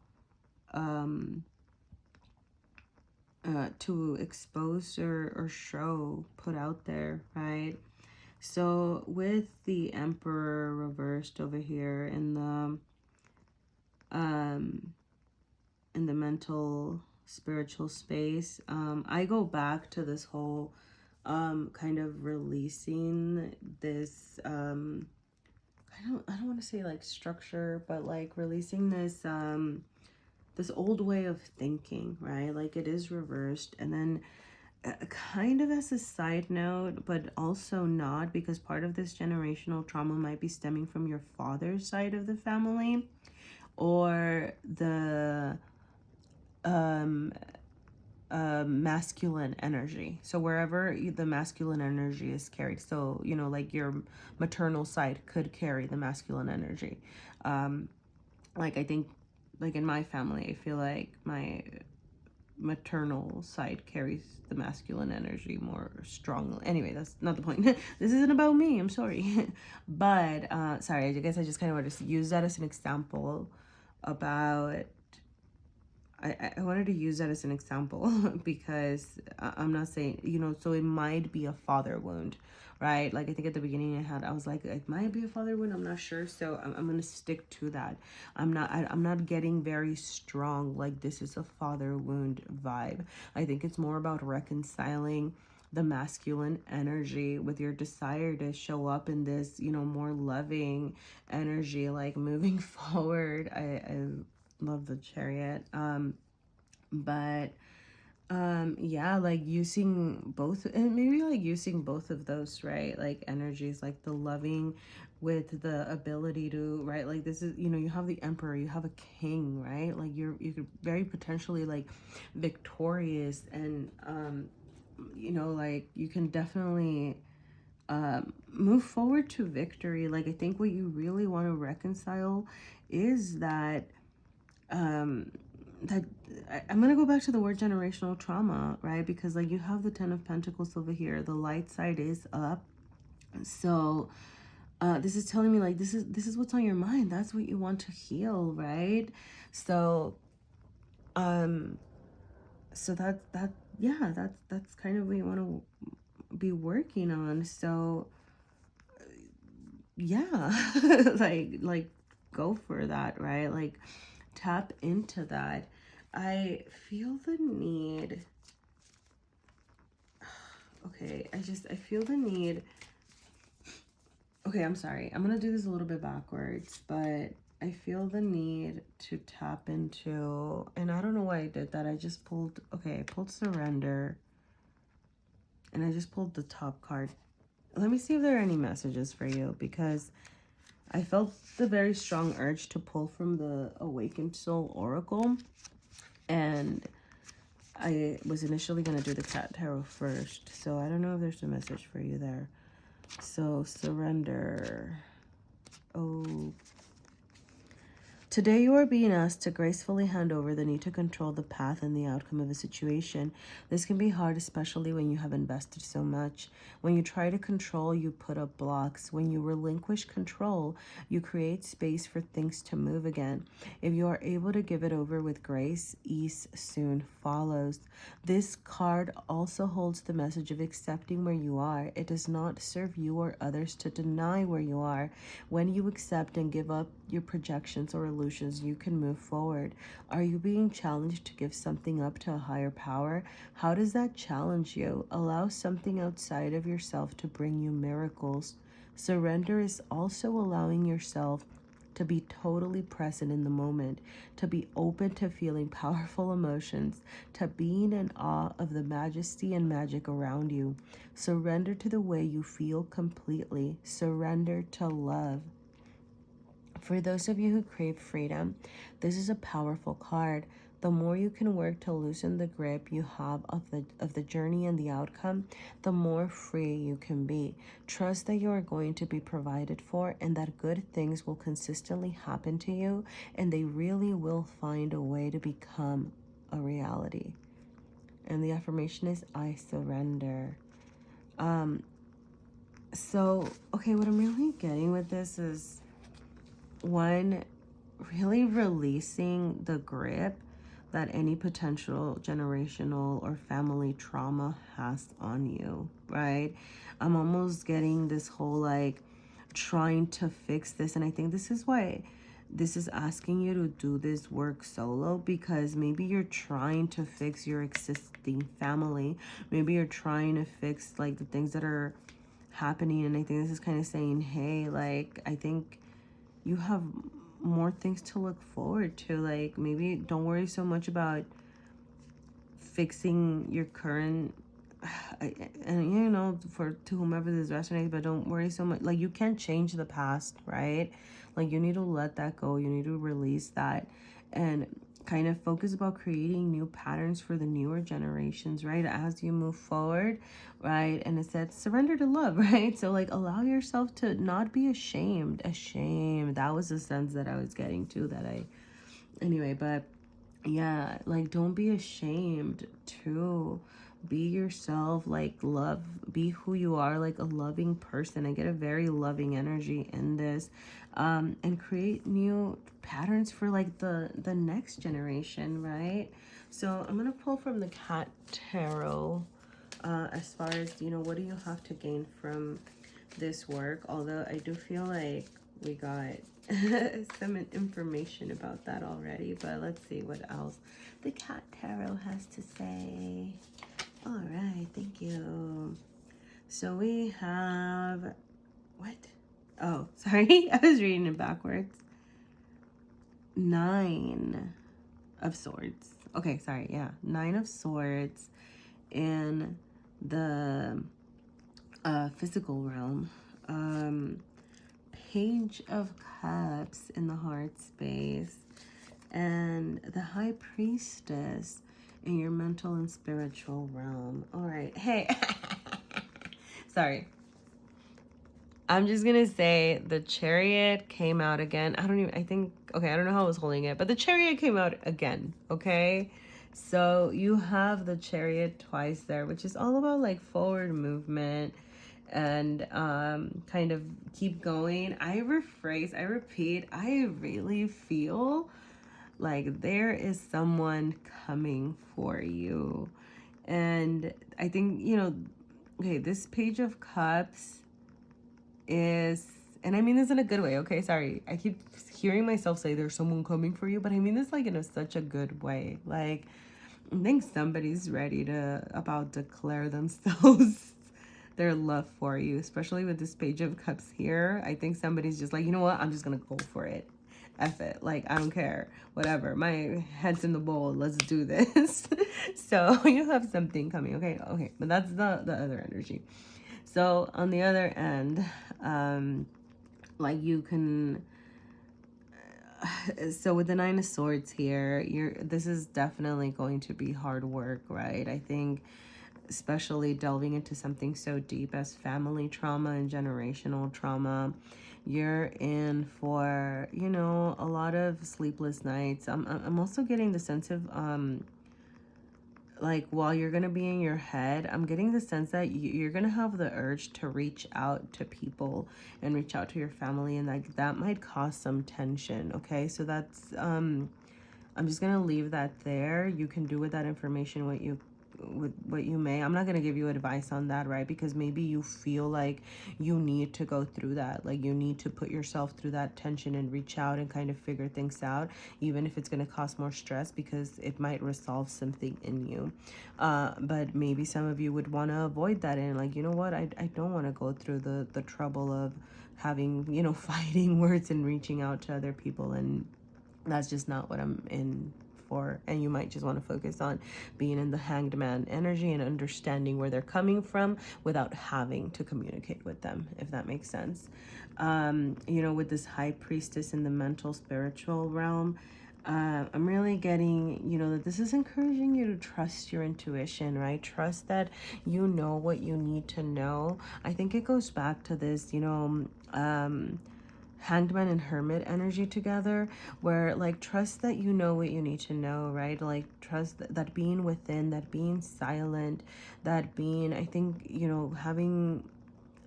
expose or show, put out there, right? So with the Emperor reversed over here in the mental spiritual space, I go back to this whole kind of releasing this I don't want to say like structure, but like releasing this this old way of thinking, right? Like it is reversed. And then kind of as a side note, but also not, because part of this generational trauma might be stemming from your father's side of the family, or the masculine energy. So wherever the masculine energy is carried, so like your maternal side could carry the masculine energy. Like I think, like in my family, I feel like my maternal side carries the masculine energy more strongly. Anyway, that's not the point. This isn't about me, I'm sorry. But sorry, I guess I just kind of want to use that as an example about, I wanted to use that as an example because I'm not saying, so it might be a father wound, right? Like I think at the beginning I was like, it might be a father wound, I'm not sure. So I'm going to stick to that. I'm not getting very strong, like this is a father wound vibe. I think it's more about reconciling the masculine energy with your desire to show up in this, more loving energy, like moving forward. I love the Chariot. But yeah, like using both, and maybe like using both of those, right? Like energies, like the loving with the ability to, right? Like this is, you have the Emperor, you have a king, right? Like you could very potentially like victorious and you know, like you can definitely move forward to victory. Like, I think what you really want to reconcile is that that I'm gonna go back to the word generational trauma, right? Because like you have the 10 of Pentacles over here, the light side is up. So this is telling me like this is what's on your mind. That's what you want to heal, right? So so that yeah, that's kind of what you want to be working on. So yeah, like go for that, right? Like tap into that. I feel the need. Okay, I feel the need. Okay, I'm sorry. I'm gonna do this a little bit backwards, but I feel the need to tap into, and I don't know why I did that. I just pulled, okay, I pulled surrender, and I just pulled the top card. Let me see if there are any messages for you, because I felt the very strong urge to pull from the Awakened Soul Oracle, and I was initially going to do the Cat Tarot first, so I don't know if there's a message for you there. So, surrender. Oh. Today you are being asked to gracefully hand over the need to control the path and the outcome of a situation. This can be hard, especially when you have invested so much. When you try to control, you put up blocks. When you relinquish control, you create space for things to move again. If you are able to give it over with grace, ease soon follows. This card also holds the message of accepting where you are. It does not serve you or others to deny where you are. When you accept and give up your projections or illusions, you can move forward. Are you being challenged to give something up to a higher power? How does that challenge you? Allow something outside of yourself to bring you miracles. Surrender is also allowing yourself to be totally present in the moment, to be open to feeling powerful emotions, to being in awe of the majesty and magic around you. Surrender to the way you feel completely. Surrender to love. For those of you who crave freedom, this is a powerful card. The more you can work to loosen the grip you have of the journey and the outcome, the more free you can be. Trust that you are going to be provided for and that good things will consistently happen to you, and they really will find a way to become a reality. And the affirmation is, I surrender. So, okay, what I'm really getting with this is, one, really releasing the grip that any potential generational or family trauma has on you, right? I'm almost getting this whole like trying to fix this, and I think this is why this is asking you to do this work solo, because maybe you're trying to fix your existing family. Maybe you're trying to fix like the things that are happening, and I think this is kind of saying, hey, like, I think you have more things to look forward to. Like, maybe don't worry so much about fixing your current, and you know, to whomever this resonates, but don't worry so much. Like, you can't change the past, right? Like, you need to let that go. You need to release that and kind of focus about creating new patterns for the newer generations, right? As you move forward, right? And it said surrender to love, right? So like, allow yourself to not be ashamed. That was the sense that I was getting to, that anyway, but yeah, like, don't be ashamed to be yourself, like, love, be who you are, like a loving person. I get a very loving energy in this, and create new patterns for like the next generation, right? So I'm gonna pull from the Cat Tarot, as far as, you know, what do you have to gain from this work? Although I do feel like we got some information about that already, but let's see what else the Cat Tarot has to say. All right, thank you. So we have, what? Oh, sorry, I was reading it backwards. 9 of Swords. Okay, sorry, yeah, 9 of Swords in the physical realm. Page of Cups in the heart space, and the High Priestess in your mental and spiritual realm. All right. Hey, sorry. I'm just going to say the Chariot came out again. I don't know how I was holding it, but the Chariot came out again. Okay. So you have the Chariot twice there, which is all about like forward movement and kind of keep going. I repeat, I really feel like there is someone coming for you. And I think, okay, this Page of Cups is, and I mean this in a good way, okay? Sorry. I keep hearing myself say there's someone coming for you, but I mean this like in such a good way. Like, I think somebody's ready to about declare themselves their love for you, especially with this Page of Cups here. I think somebody's just like, you know what? I'm just gonna go for it. F it. Like, I don't care. Whatever. My head's in the bowl. Let's do this. So you have something coming. Okay. But that's the other energy. So on the other end, like you can, so with the Nine of Swords here, this is definitely going to be hard work, right? I think especially delving into something so deep as family trauma and generational trauma, you're in for, a lot of sleepless nights. I'm also getting the sense of, like, while you're going to be in your head, I'm getting the sense that you're going to have the urge to reach out to people and reach out to your family, and like that might cause some tension. Okay. So that's, I'm just going to leave that there. You can do with that information what you may. I'm not going to give you advice on that, right? Because maybe you feel like you need to go through that, like you need to put yourself through that tension and reach out and kind of figure things out, even if it's going to cause more stress, because it might resolve something in you. But maybe some of you would want to avoid that, and like, you know what, I don't want to go through the trouble of having, fighting words and reaching out to other people, and that's just not what I'm in for. And you might just want to focus on being in the Hanged Man energy and understanding where they're coming from without having to communicate with them, if that makes sense. With this High Priestess in the mental spiritual realm, I'm really getting, that this is encouraging you to trust your intuition, right? Trust that you know what you need to know. I think it goes back to this, Hanged Man and Hermit energy together, where like trust that you know what you need to know, right? Like trust that being within, that being silent, that being, I think, having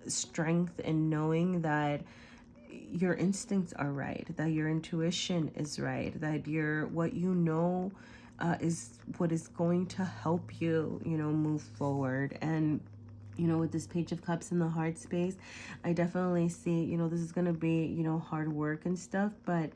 strength in knowing that your instincts are right, that your intuition is right, that what you know is what is going to help you, move forward. And with this Page of Cups in the heart space, I definitely see, this is going to be, hard work and stuff. But,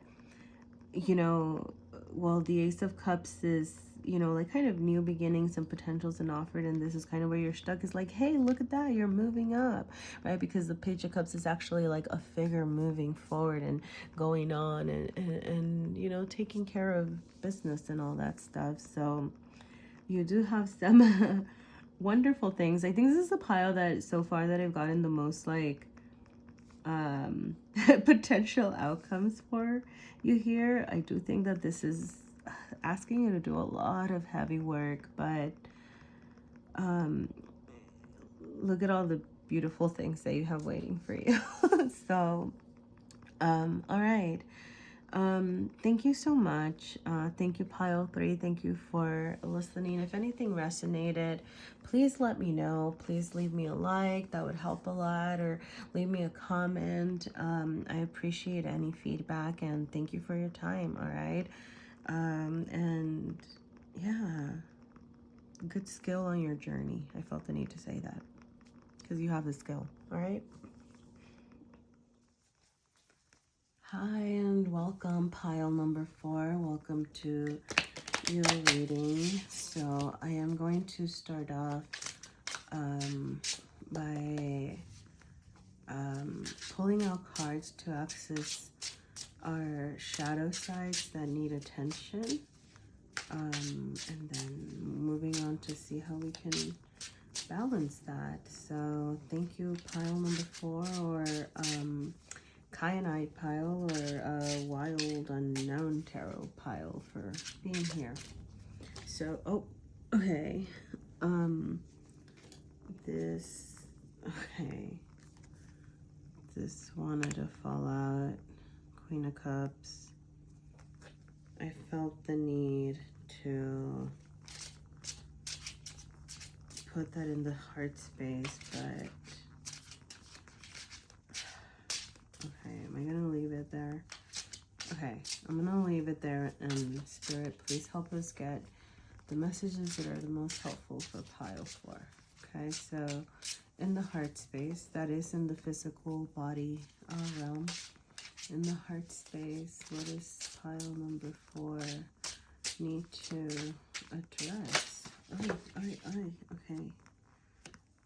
well, the Ace of Cups is, like kind of new beginnings and potentials and offered. And this is kind of where you're stuck, is like, hey, look at that. You're moving up, right? Because the Page of Cups is actually like a figure moving forward and going on and taking care of business and all that stuff. So you do have some wonderful things. I think this is the pile that so far that I've gotten the most like potential outcomes for you here. I do think that this is asking you to do a lot of heavy work, but look at all the beautiful things that you have waiting for you. So all right. Thank you so much. Thank you, Pile 3. Thank you for listening. If anything resonated, please let me know. Please leave me a like. That would help a lot. Or leave me a comment. I appreciate any feedback, and thank you for your time. All right. And yeah, good skill on your journey. I felt the need to say that because you have the skill. All right. Hi and welcome, pile number 4. Welcome to your reading. So I am going to start off by pulling out cards to access our shadow sides that need attention, and then moving on to see how we can balance that. So thank you, pile number 4, or Kyanite pile, or Wild Unknown Tarot pile, for being here. So, Okay. This, okay. This wanted to fall out. Queen of Cups. I felt the need to put that in the heart space, but okay, am I gonna leave it there? Okay, I'm gonna leave it there, and Spirit, please help us get the messages that are the most helpful for pile 4. Okay, so in the heart space, that is in the physical body realm. In the heart space, what is pile number 4 need to address? Okay.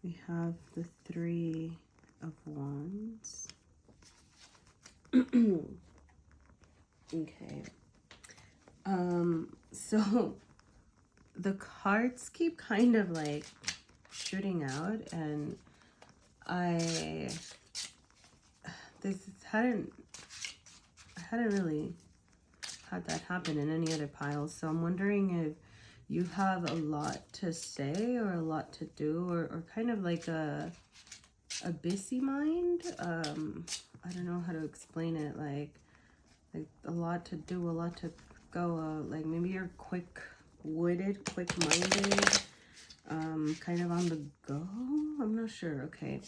We have the 3 of Wands. Okay. So the cards keep kind of like shooting out, and I hadn't really had that happen in any other piles, so I'm wondering if you have a lot to say or a lot to do, or kind of like a busy mind. I don't know how to explain it, like a lot to do, a lot to go, like maybe you're quick-witted, quick-minded, kind of on the go. I'm not sure. Okay,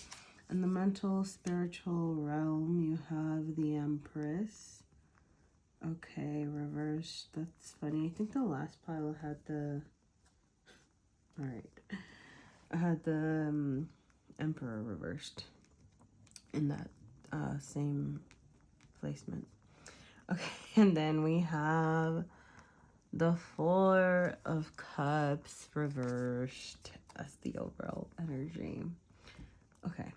in the mental spiritual realm, you have the Empress. Okay, reversed. That's funny. I think the last pile had the, all right, I had the Emperor reversed in that same placement. Okay, and then we have the 4 of Cups reversed as the overall energy. Okay,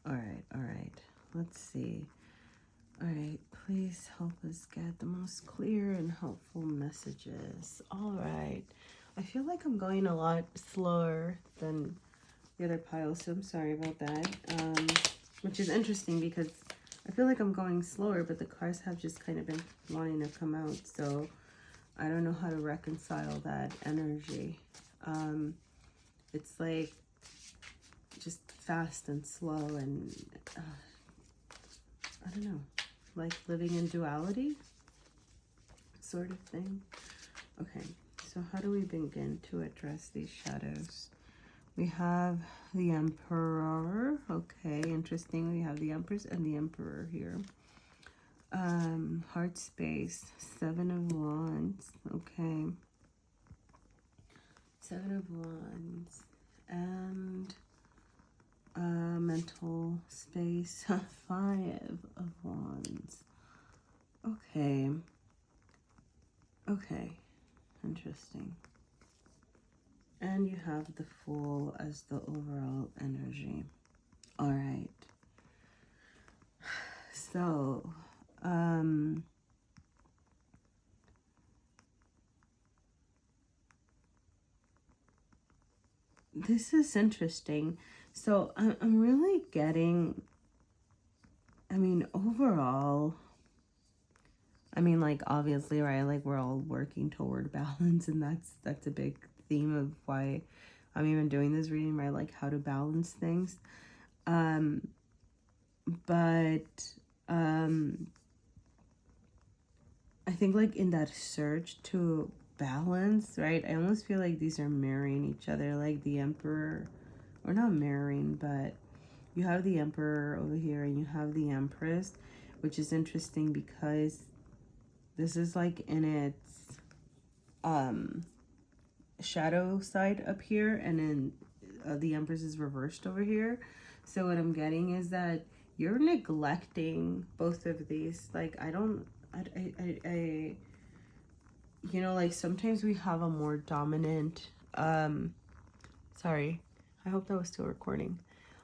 all right. Let's see. All right, please help us get the most clear and helpful messages. All right. I feel like I'm going a lot slower than the other pile, so I'm sorry about that. Which is interesting because I feel like I'm going slower, but the cards have just kind of been wanting to come out, so I don't know how to reconcile that energy. It's like just fast and slow, and I don't know, like living in duality sort of thing. Okay, so how do we begin to address these shadows? We have the Emperor. Okay, interesting. We have the Empress and the Emperor here. Heart space, 7 of Wands. Okay, 7 of Wands. And mental space, 5 of Wands. Okay, interesting. And you have the Fool as the overall energy. All right. So, this is interesting. So I'm really getting, I mean, overall, I mean, like, obviously, right, like, we're all working toward balance, and that's a big theme of why I'm even doing this reading, right, like, how to balance things. I think, like, in that search to balance, right, I almost feel like these are marrying each other, like the Emperor, or not marrying, but you have the Emperor over here and you have the Empress, which is interesting because this is like in its shadow side up here, and then the Empress is reversed over here. So what I'm getting is that you're neglecting both of these. Like, I you know, like, sometimes we have a more dominant, sorry, I hope that was still recording.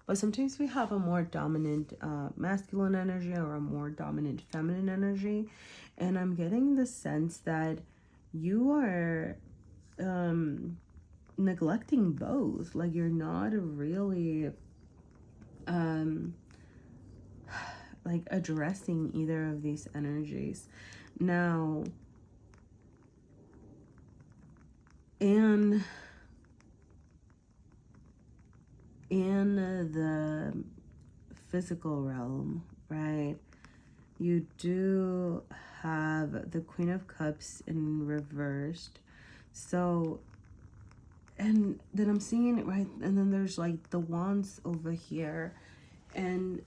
But sometimes we have a more dominant masculine energy or a more dominant feminine energy. And I'm getting the sense that you are neglecting both. Like, you're not really like addressing either of these energies. Now, and the physical realm, right, you do have the Queen of Cups in reversed. So, and then I'm seeing it, right, and then there's like the Wands over here, and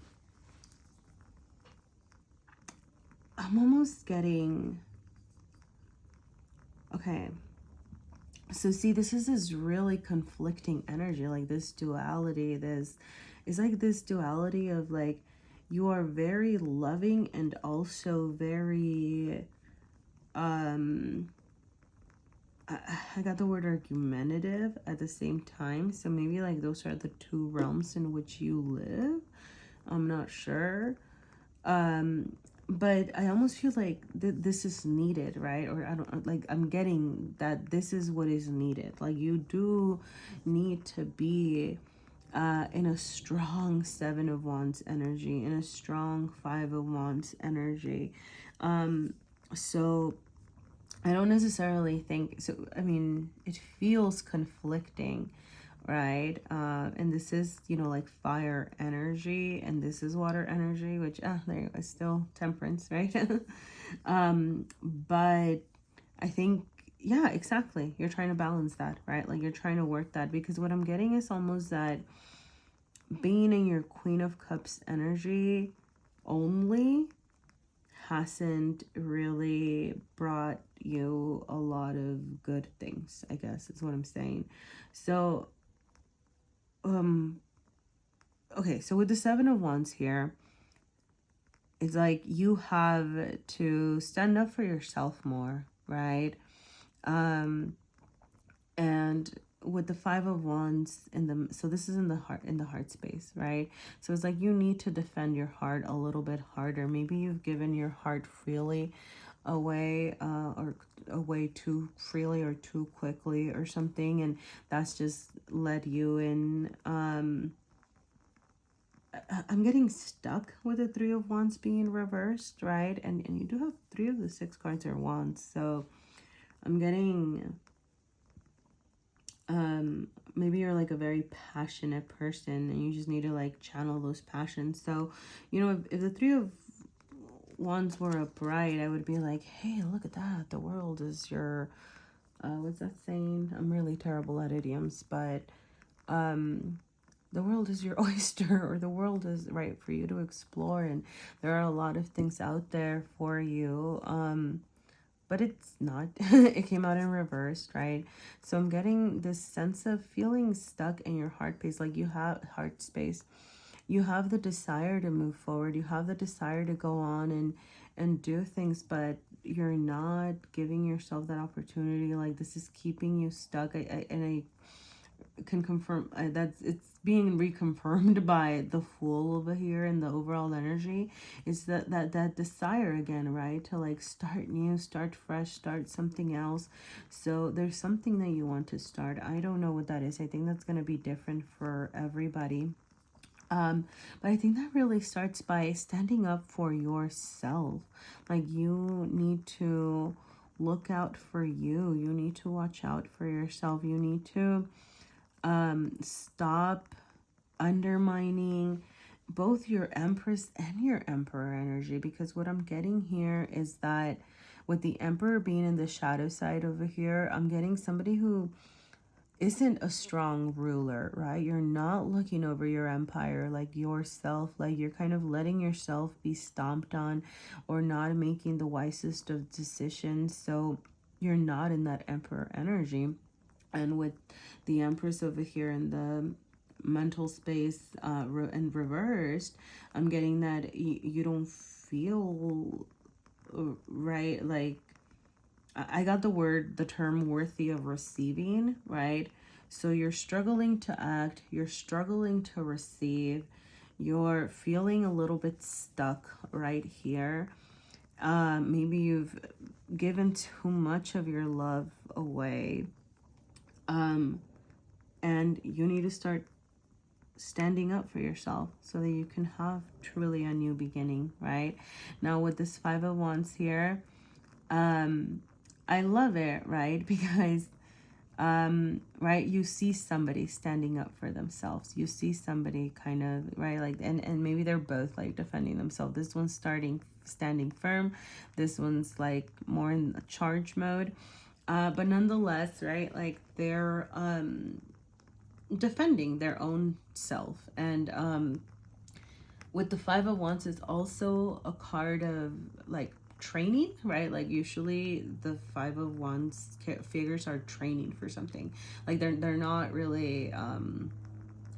I'm almost getting, okay, so see, this is this really conflicting energy, like this duality. This is like this duality of like, you are very loving and also very, I got the word argumentative at the same time. So maybe like those are the two realms in which you live. I'm not sure. But I almost feel like this is needed, right? Or I don't, like, I'm getting that this is what is needed. Like, you do need to be in a strong Seven of Wands energy, in a strong Five of Wands energy. So I don't necessarily think, so I mean, it feels conflicting, right? And this is, you know, like fire energy, and this is water energy, which there is still temperance, right? But I think, yeah, exactly, you're trying to balance that, right? Like, you're trying to work that, because what I'm getting is almost that being in your Queen of Cups energy only hasn't really brought you a lot of good things, I guess is what I'm saying. So okay, so with the Seven of Wands here, it's like you have to stand up for yourself more, right? And with the Five of Wands in the, so this is in the heart space, right? So it's like you need to defend your heart a little bit harder. Maybe you've given your heart freely away, or away too freely or too quickly or something, and that's just led you in, I'm getting stuck with the Three of Wands being reversed, right? And you do have three of the six cards are Wands. So I'm getting, maybe you're like a very passionate person and you just need to like channel those passions. So, you know, if the Three of Wands were upright, I would be like, hey, look at that. The world is your, what's that saying? I'm really terrible at idioms, but, the world is your oyster, or the world is right for you to explore, and there are a lot of things out there for you, but it's not. It came out in reverse, right? So I'm getting this sense of feeling stuck in your heart space, like you have heart space, you have the desire to move forward, you have the desire to go on and do things, but you're not giving yourself that opportunity. Like, this is keeping you stuck. I can confirm that's, it's being reconfirmed by the Fool over here, and the overall energy is that desire again, right, to like start new, start fresh, start something else. So there's something that you want to start. I don't know what that is. I think that's going to be different for everybody. But I think that really starts by standing up for yourself. Like, you need to look out for you. You need to watch out for yourself. You need to stop undermining both your Empress and your Emperor energy, because what I'm getting here is that with the Emperor being in the shadow side over here, I'm getting somebody who isn't a strong ruler, right? You're not looking over your empire like yourself, like you're kind of letting yourself be stomped on or not making the wisest of decisions. So you're not in that Emperor energy. And with the Empress over here in the mental space, and reversed, I'm getting that you don't feel right. Like, I got the term worthy of receiving, right? So you're struggling to act, you're struggling to receive, you're feeling a little bit stuck right here. Maybe you've given too much of your love away. And you need to start standing up for yourself so that you can have truly a new beginning, right? Now with this Five of Wands here, I love it, right? Because right? You see somebody standing up for themselves. You see somebody kind of, right? Like, and maybe they're both like defending themselves. This one's standing firm. This one's like more in the charge mode. But nonetheless, right? Like they're, defending their own self. And, with the Five of Wands is also a card of like training, right? Like usually the Five of Wands figures are training for something. Like they're not really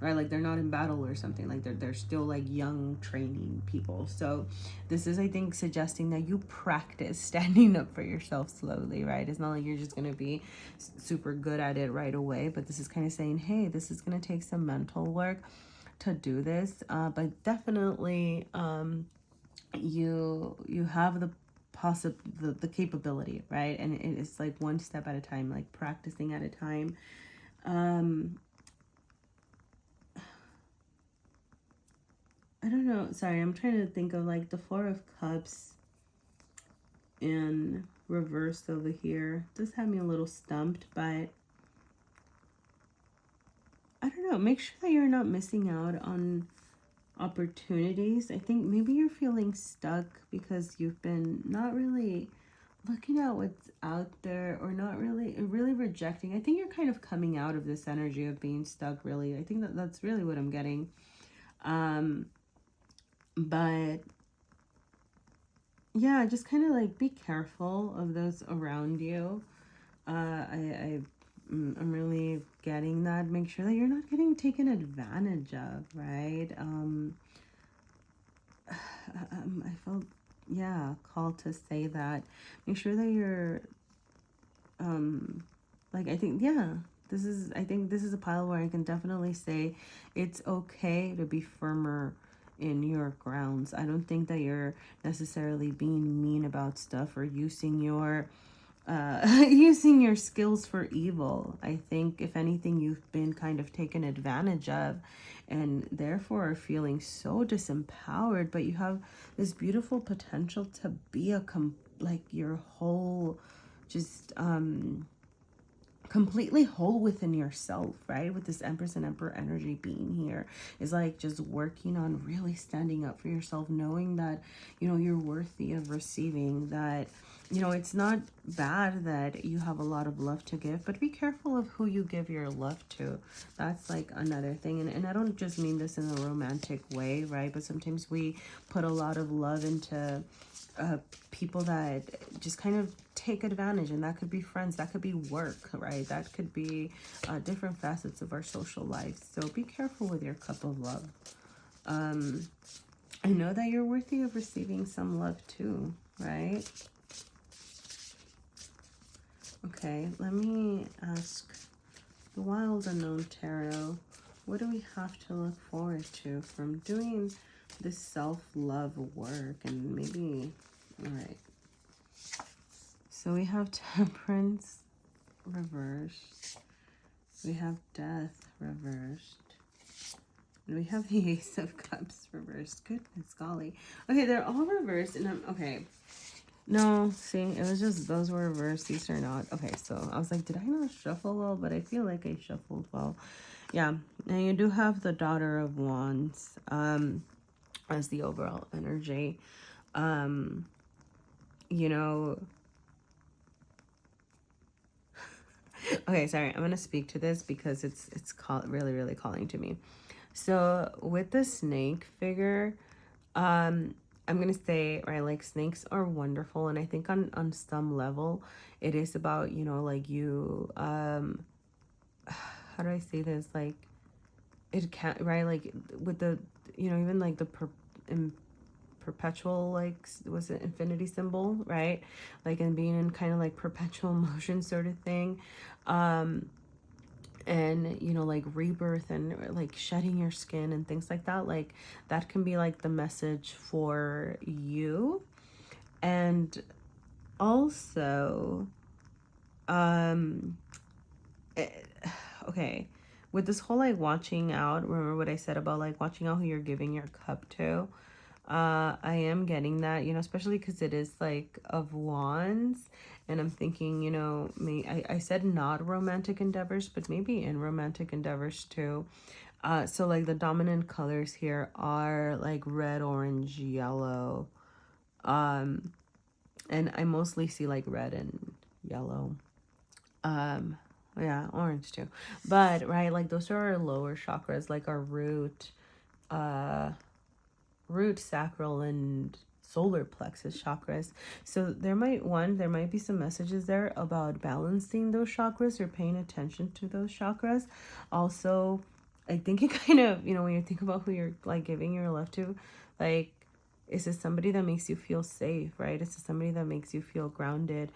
right, like they're not in battle or something. Like they're still like young training people. So this is, I think, suggesting that you practice standing up for yourself slowly, right? It's not like you're just going to be super good at it right away, but this is kind of saying, hey, this is going to take some mental work to do this, but definitely you have the capability, right? And it's like one step at a time, like practicing at a time. I don't know, sorry, I'm trying to think of like the Four of Cups in reverse over here. It does have me a little stumped, but I don't know, make sure that you're not missing out on opportunities. I think maybe you're feeling stuck because you've been not really looking at what's out there, or not really rejecting. I think you're kind of coming out of this energy of being stuck, really. I think that's really what I'm getting. But yeah, just kind of like be careful of those around you. I'm really getting that. Make sure that you're not getting taken advantage of, right? I felt, yeah, called to say that. Make sure that you're, like, I think this is a pile where I can definitely say it's okay to be firmer in your grounds. I don't think that you're necessarily being mean about stuff or using your using your skills for evil. I think if anything, you've been kind of taken advantage of, and therefore are feeling so disempowered. But you have this beautiful potential to be like your whole, just completely whole within yourself, right? With this Empress and Emperor energy being here is like just working on really standing up for yourself, knowing that, you know, you're worthy of receiving, that, you know, it's not bad that you have a lot of love to give, but be careful of who you give your love to. That's like another thing. And I don't just mean this in a romantic way, right? But sometimes we put a lot of love into people that just kind of take advantage, and that could be friends, that could be work, right? That could be different facets of our social life. So be careful with your cup of love. I know that you're worthy of receiving some love too, right? Okay, let me ask the Wild Unknown Tarot, what do we have to look forward to from doing this self-love work? And maybe, all right. So we have Temperance reversed. We have Death reversed. And we have the Ace of Cups reversed. Goodness golly. Okay, they're all reversed, and I'm, okay. No, see, it was just, those were reversed, these are not. Okay, so I was like, did I not shuffle well? But I feel like I shuffled well. Yeah, and you do have the Daughter of Wands as the overall energy. You know, okay, sorry, I'm going to speak to this because it's really calling to me. So with the snake figure, I'm going to say, right, like snakes are wonderful. And I think on some level, it is about, you know, like you, how do I say this? Like, it can't, right? Like with the, you know, even like the perpetual, like, was it infinity symbol, right? Like, and being in kind of like perpetual motion sort of thing. And, you know, like rebirth and like shedding your skin and things like that. Like that can be like the message for you. And also, okay, with this whole like watching out, remember what I said about like watching out who you're giving your cup to? I am getting that, you know, especially because it is like of wands. And I'm thinking, you know, I said not romantic endeavors, but maybe in romantic endeavors too. So like the dominant colors here are like red, orange, yellow. And I mostly see like red and yellow. Yeah, orange too. But right, like those are our lower chakras, like our root, sacral, and solar plexus chakras. So there might be some messages there about balancing those chakras or paying attention to those chakras. Also, I think it kind of, you know, when you think about who you're like giving your love to, like, is this somebody that makes you feel safe, right? Is this somebody that makes you feel grounded?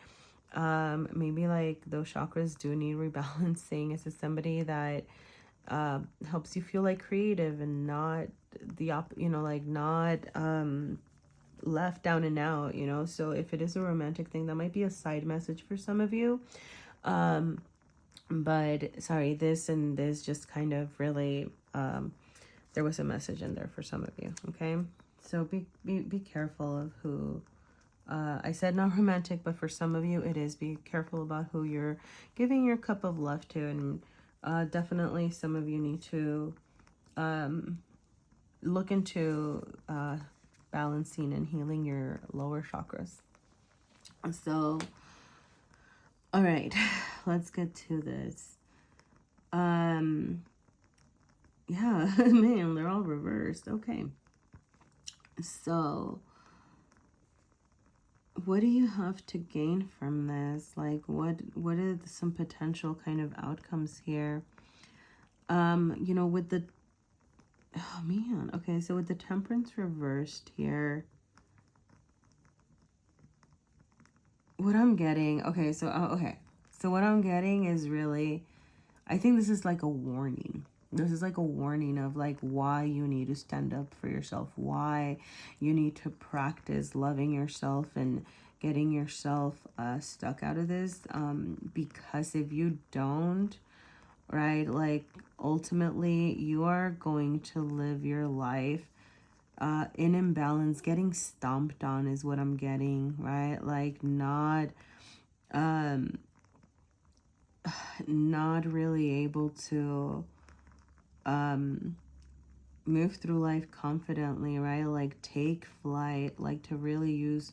Maybe like those chakras do need rebalancing. Is this somebody that helps you feel like creative and not you know, like not left down and out, you know? So if it is a romantic thing, that might be a side message for some of you. But sorry, this and this just kind of really, there was a message in there for some of you, okay? So be careful of who, I said not romantic, but for some of you it is. Be careful about who you're giving your cup of love to. And definitely some of you need to look into balancing and healing your lower chakras. So, all right, let's get to this. Yeah, man, they're all reversed. Okay. So, what do you have to gain from this? Like, what are some potential kind of outcomes here? You know, with the, oh man, okay, so with the Temperance reversed here, what I'm getting, okay, so what I'm getting is really, I think this is like a warning. This is like a warning of like why you need to stand up for yourself, why you need to practice loving yourself and getting yourself stuck out of this. Because if you don't, right, like ultimately you are going to live your life in imbalance. Getting stomped on is what I'm getting, right? Like not really able to move through life confidently, right? Like take flight, like to really use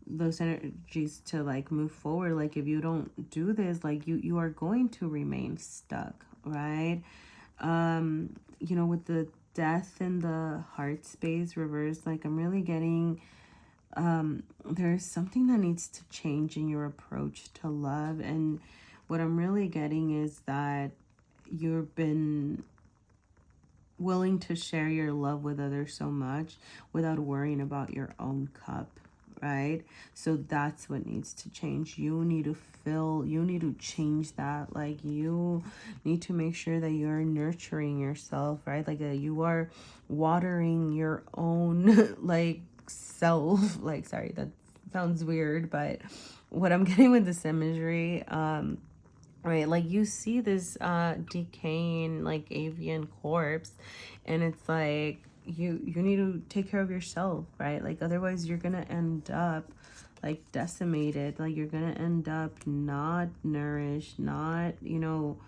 those energies to like move forward. Like if you don't do this, like you are going to remain stuck, right? You know, with the death in the heart space reversed, like I'm really getting there's something that needs to change in your approach to love. And what I'm really getting is that you've been willing to share your love with others so much without worrying about your own cup, right? So that's what needs to change. You need to change that. Like you need to make sure that you're nurturing yourself, right? Like you are watering your own like self. Like, sorry, that sounds weird, but what I'm getting with this imagery, right, like you see this decaying like avian corpse, and it's like you need to take care of yourself, right? Like otherwise you're gonna end up like decimated. Like you're gonna end up not nourished, not, you know,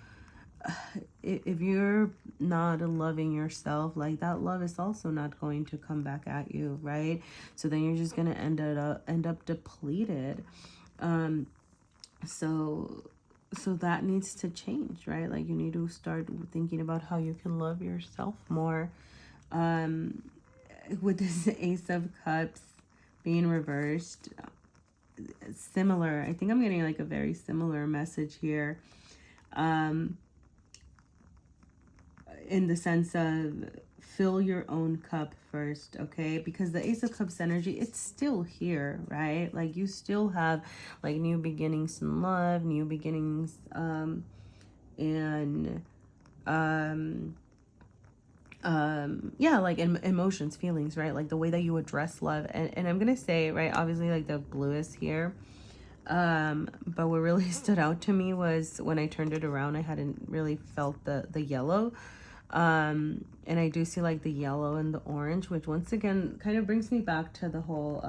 if you're not loving yourself, like that love is also not going to come back at you, right? So then you're just gonna end up depleted. So that needs to change, right? Like you need to start thinking about how you can love yourself more. With this Ace of Cups being reversed, similar, I think I'm getting like a very similar message here, in the sense of fill your own cup first, okay? Because the Ace of Cups energy, it's still here, right? Like you still have like new beginnings in love, new beginnings, and yeah, like emotions, feelings, right? Like the way that you address love. And I'm gonna say, right, obviously like the blue is here, but what really stood out to me was when I turned it around, I hadn't really felt the yellow. And I do see like the yellow and the orange, which once again kind of brings me back to the whole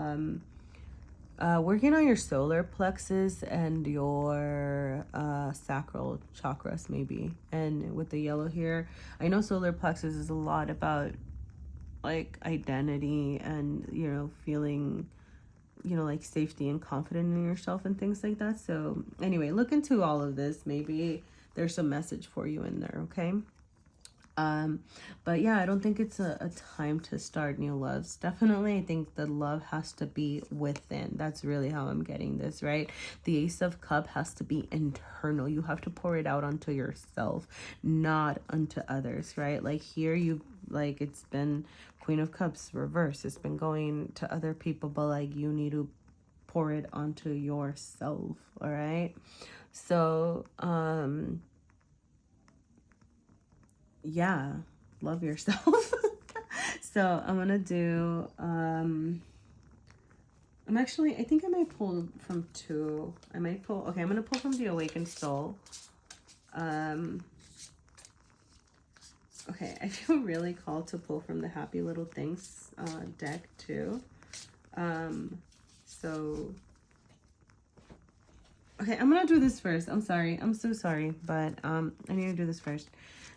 working on your solar plexus and your sacral chakras maybe. And with the yellow here, I know solar plexus is a lot about like identity and, you know, feeling, you know, like safety and confident in yourself and things like that. So anyway, look into all of this. Maybe there's a message for you in there, okay? But yeah, I don't think it's a time to start new loves. Definitely, I think the love has to be within. That's really how I'm getting this, right? The Ace of Cup has to be internal. You have to pour it out onto yourself, not onto others, right? Like here, you like it's been Queen of Cups reverse. It's been going to other people, but like you need to pour it onto yourself, all right? So, yeah, love yourself. So I'm gonna do I think I might pull from two. I'm gonna pull from the Awakened Soul. Okay, I feel really called to pull from the Happy Little Things deck too. So okay, I'm gonna do this first. I'm sorry, I'm so sorry, but I need to do this first.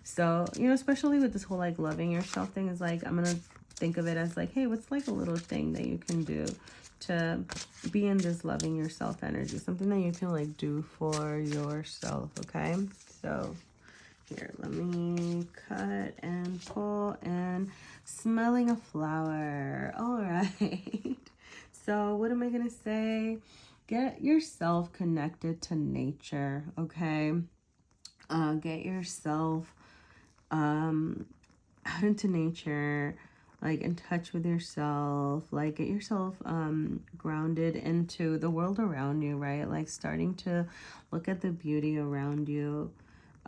So, you know, especially with this whole like loving yourself thing, is like I'm gonna think of it as like, hey, what's like a little thing that you can do to be in this loving yourself energy, something that you can like do for yourself, okay? So here, let me cut and pull, and smelling a flower. All right. So what am I gonna say? Get yourself connected to nature, okay? Get yourself out into nature, like in touch with yourself, like get yourself grounded into the world around you, right? Like starting to look at the beauty around you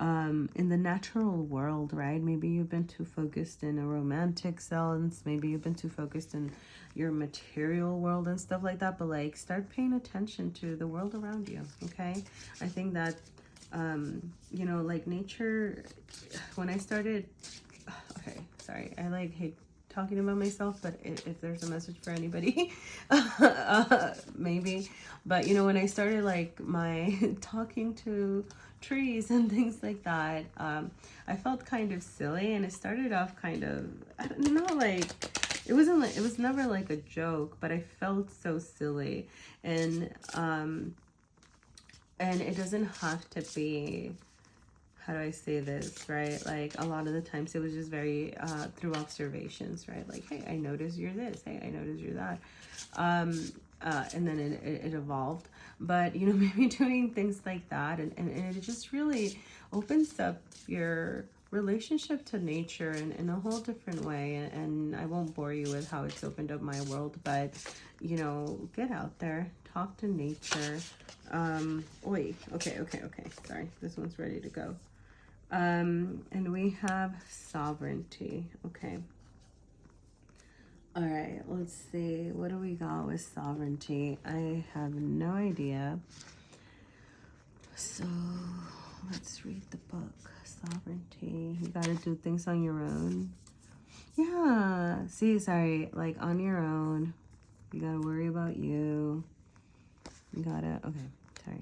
in the natural world, right? Maybe you've been too focused in a romantic sense, maybe you've been too focused in your material world and stuff like that, but like start paying attention to the world around you, okay? I think that you know, like nature, when I started, okay, sorry, I like hate talking about myself, but if there's a message for anybody, maybe. But you know, when I started like my talking to trees and things like that, I felt kind of silly, and it started off kind of, I don't know, like it was never like a joke, but I felt so silly. And it doesn't have to be, how do I say this, right? Like a lot of the times it was just very through observations, right? Like, hey, I noticed you're this. Hey, I noticed you're that. And then it evolved. But, you know, maybe doing things like that, and it just really opens up your relationship to nature in a whole different way. And I won't bore you with how it's opened up my world, but, you know, get out there, talk to nature. Okay, sorry, this one's ready to go. And we have sovereignty. Okay, all right, let's see, what do we got with sovereignty? I have no idea, so let's read the book. Sovereignty, you gotta do things on your own. Yeah, see, sorry, like on your own, you gotta worry about you. You gotta, okay, sorry.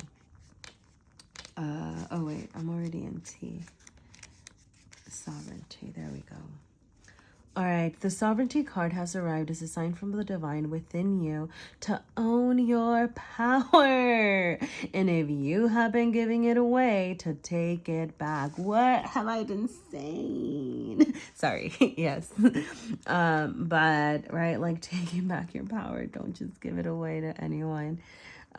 Oh wait, I'm already in T. Sovereignty, there we go. All right, the sovereignty card has arrived as a sign from the divine within you to own your power. And if you have been giving it away, to take it back. What have I been saying? Sorry, yes. But, right, like taking back your power. Don't just give it away to anyone.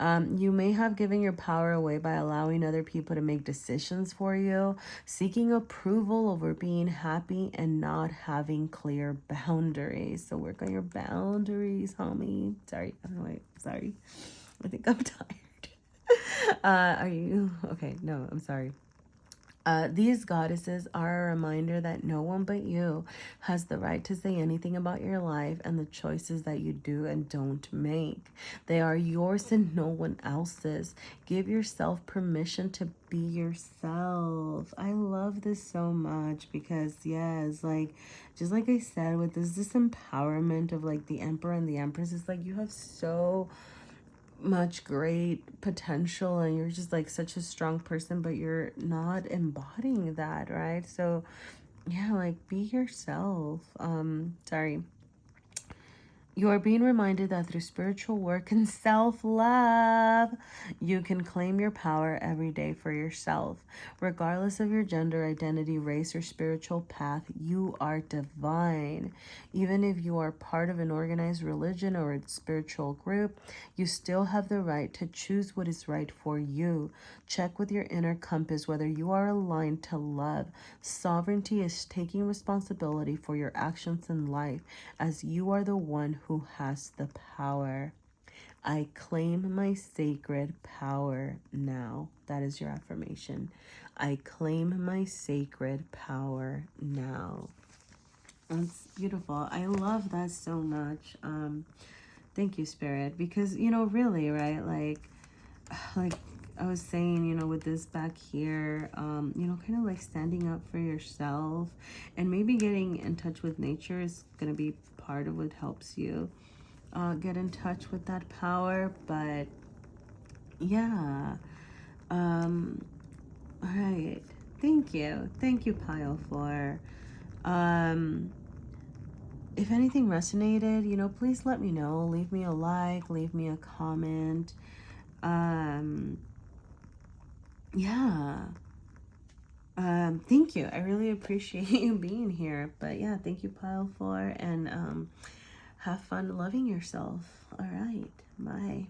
You may have given your power away by allowing other people to make decisions for you, seeking approval over being happy, and not having clear boundaries. So work on your boundaries, homie. Sorry, sorry. I think I'm tired. Are you? Okay, no, I'm sorry. These goddesses are a reminder that no one but you has the right to say anything about your life and the choices that you do and don't make. They are yours and no one else's. Give yourself permission to be yourself. I love this so much because, yes, like, just like I said, with this empowerment of like the Emperor and the Empress, it's like you have so much great potential and you're just like such a strong person, but you're not embodying that, right? So yeah, like, be yourself. Sorry. You are being reminded that through spiritual work and self-love, you can claim your power every day for yourself. Regardless of your gender, identity, race, or spiritual path, you are divine. Even if you are part of an organized religion or a spiritual group, you still have the right to choose what is right for you. Check with your inner compass whether you are aligned to love. Sovereignty is taking responsibility for your actions in life, as you are the one who has the power. I claim my sacred power now. That is your affirmation. I claim my sacred power now. That's beautiful. I love that so much. Thank you, Spirit, because, you know, really, right, like I was saying, you know, with this back here, you know, kind of like standing up for yourself and maybe getting in touch with nature is going to be part of what helps you get in touch with that power. But yeah, all right. Thank you, Pile, for if anything resonated, you know, please let me know. Leave me a like, leave me a comment. Yeah. Thank you. I really appreciate you being here. But yeah, thank you, Pile 4, and have fun loving yourself. All right. Bye.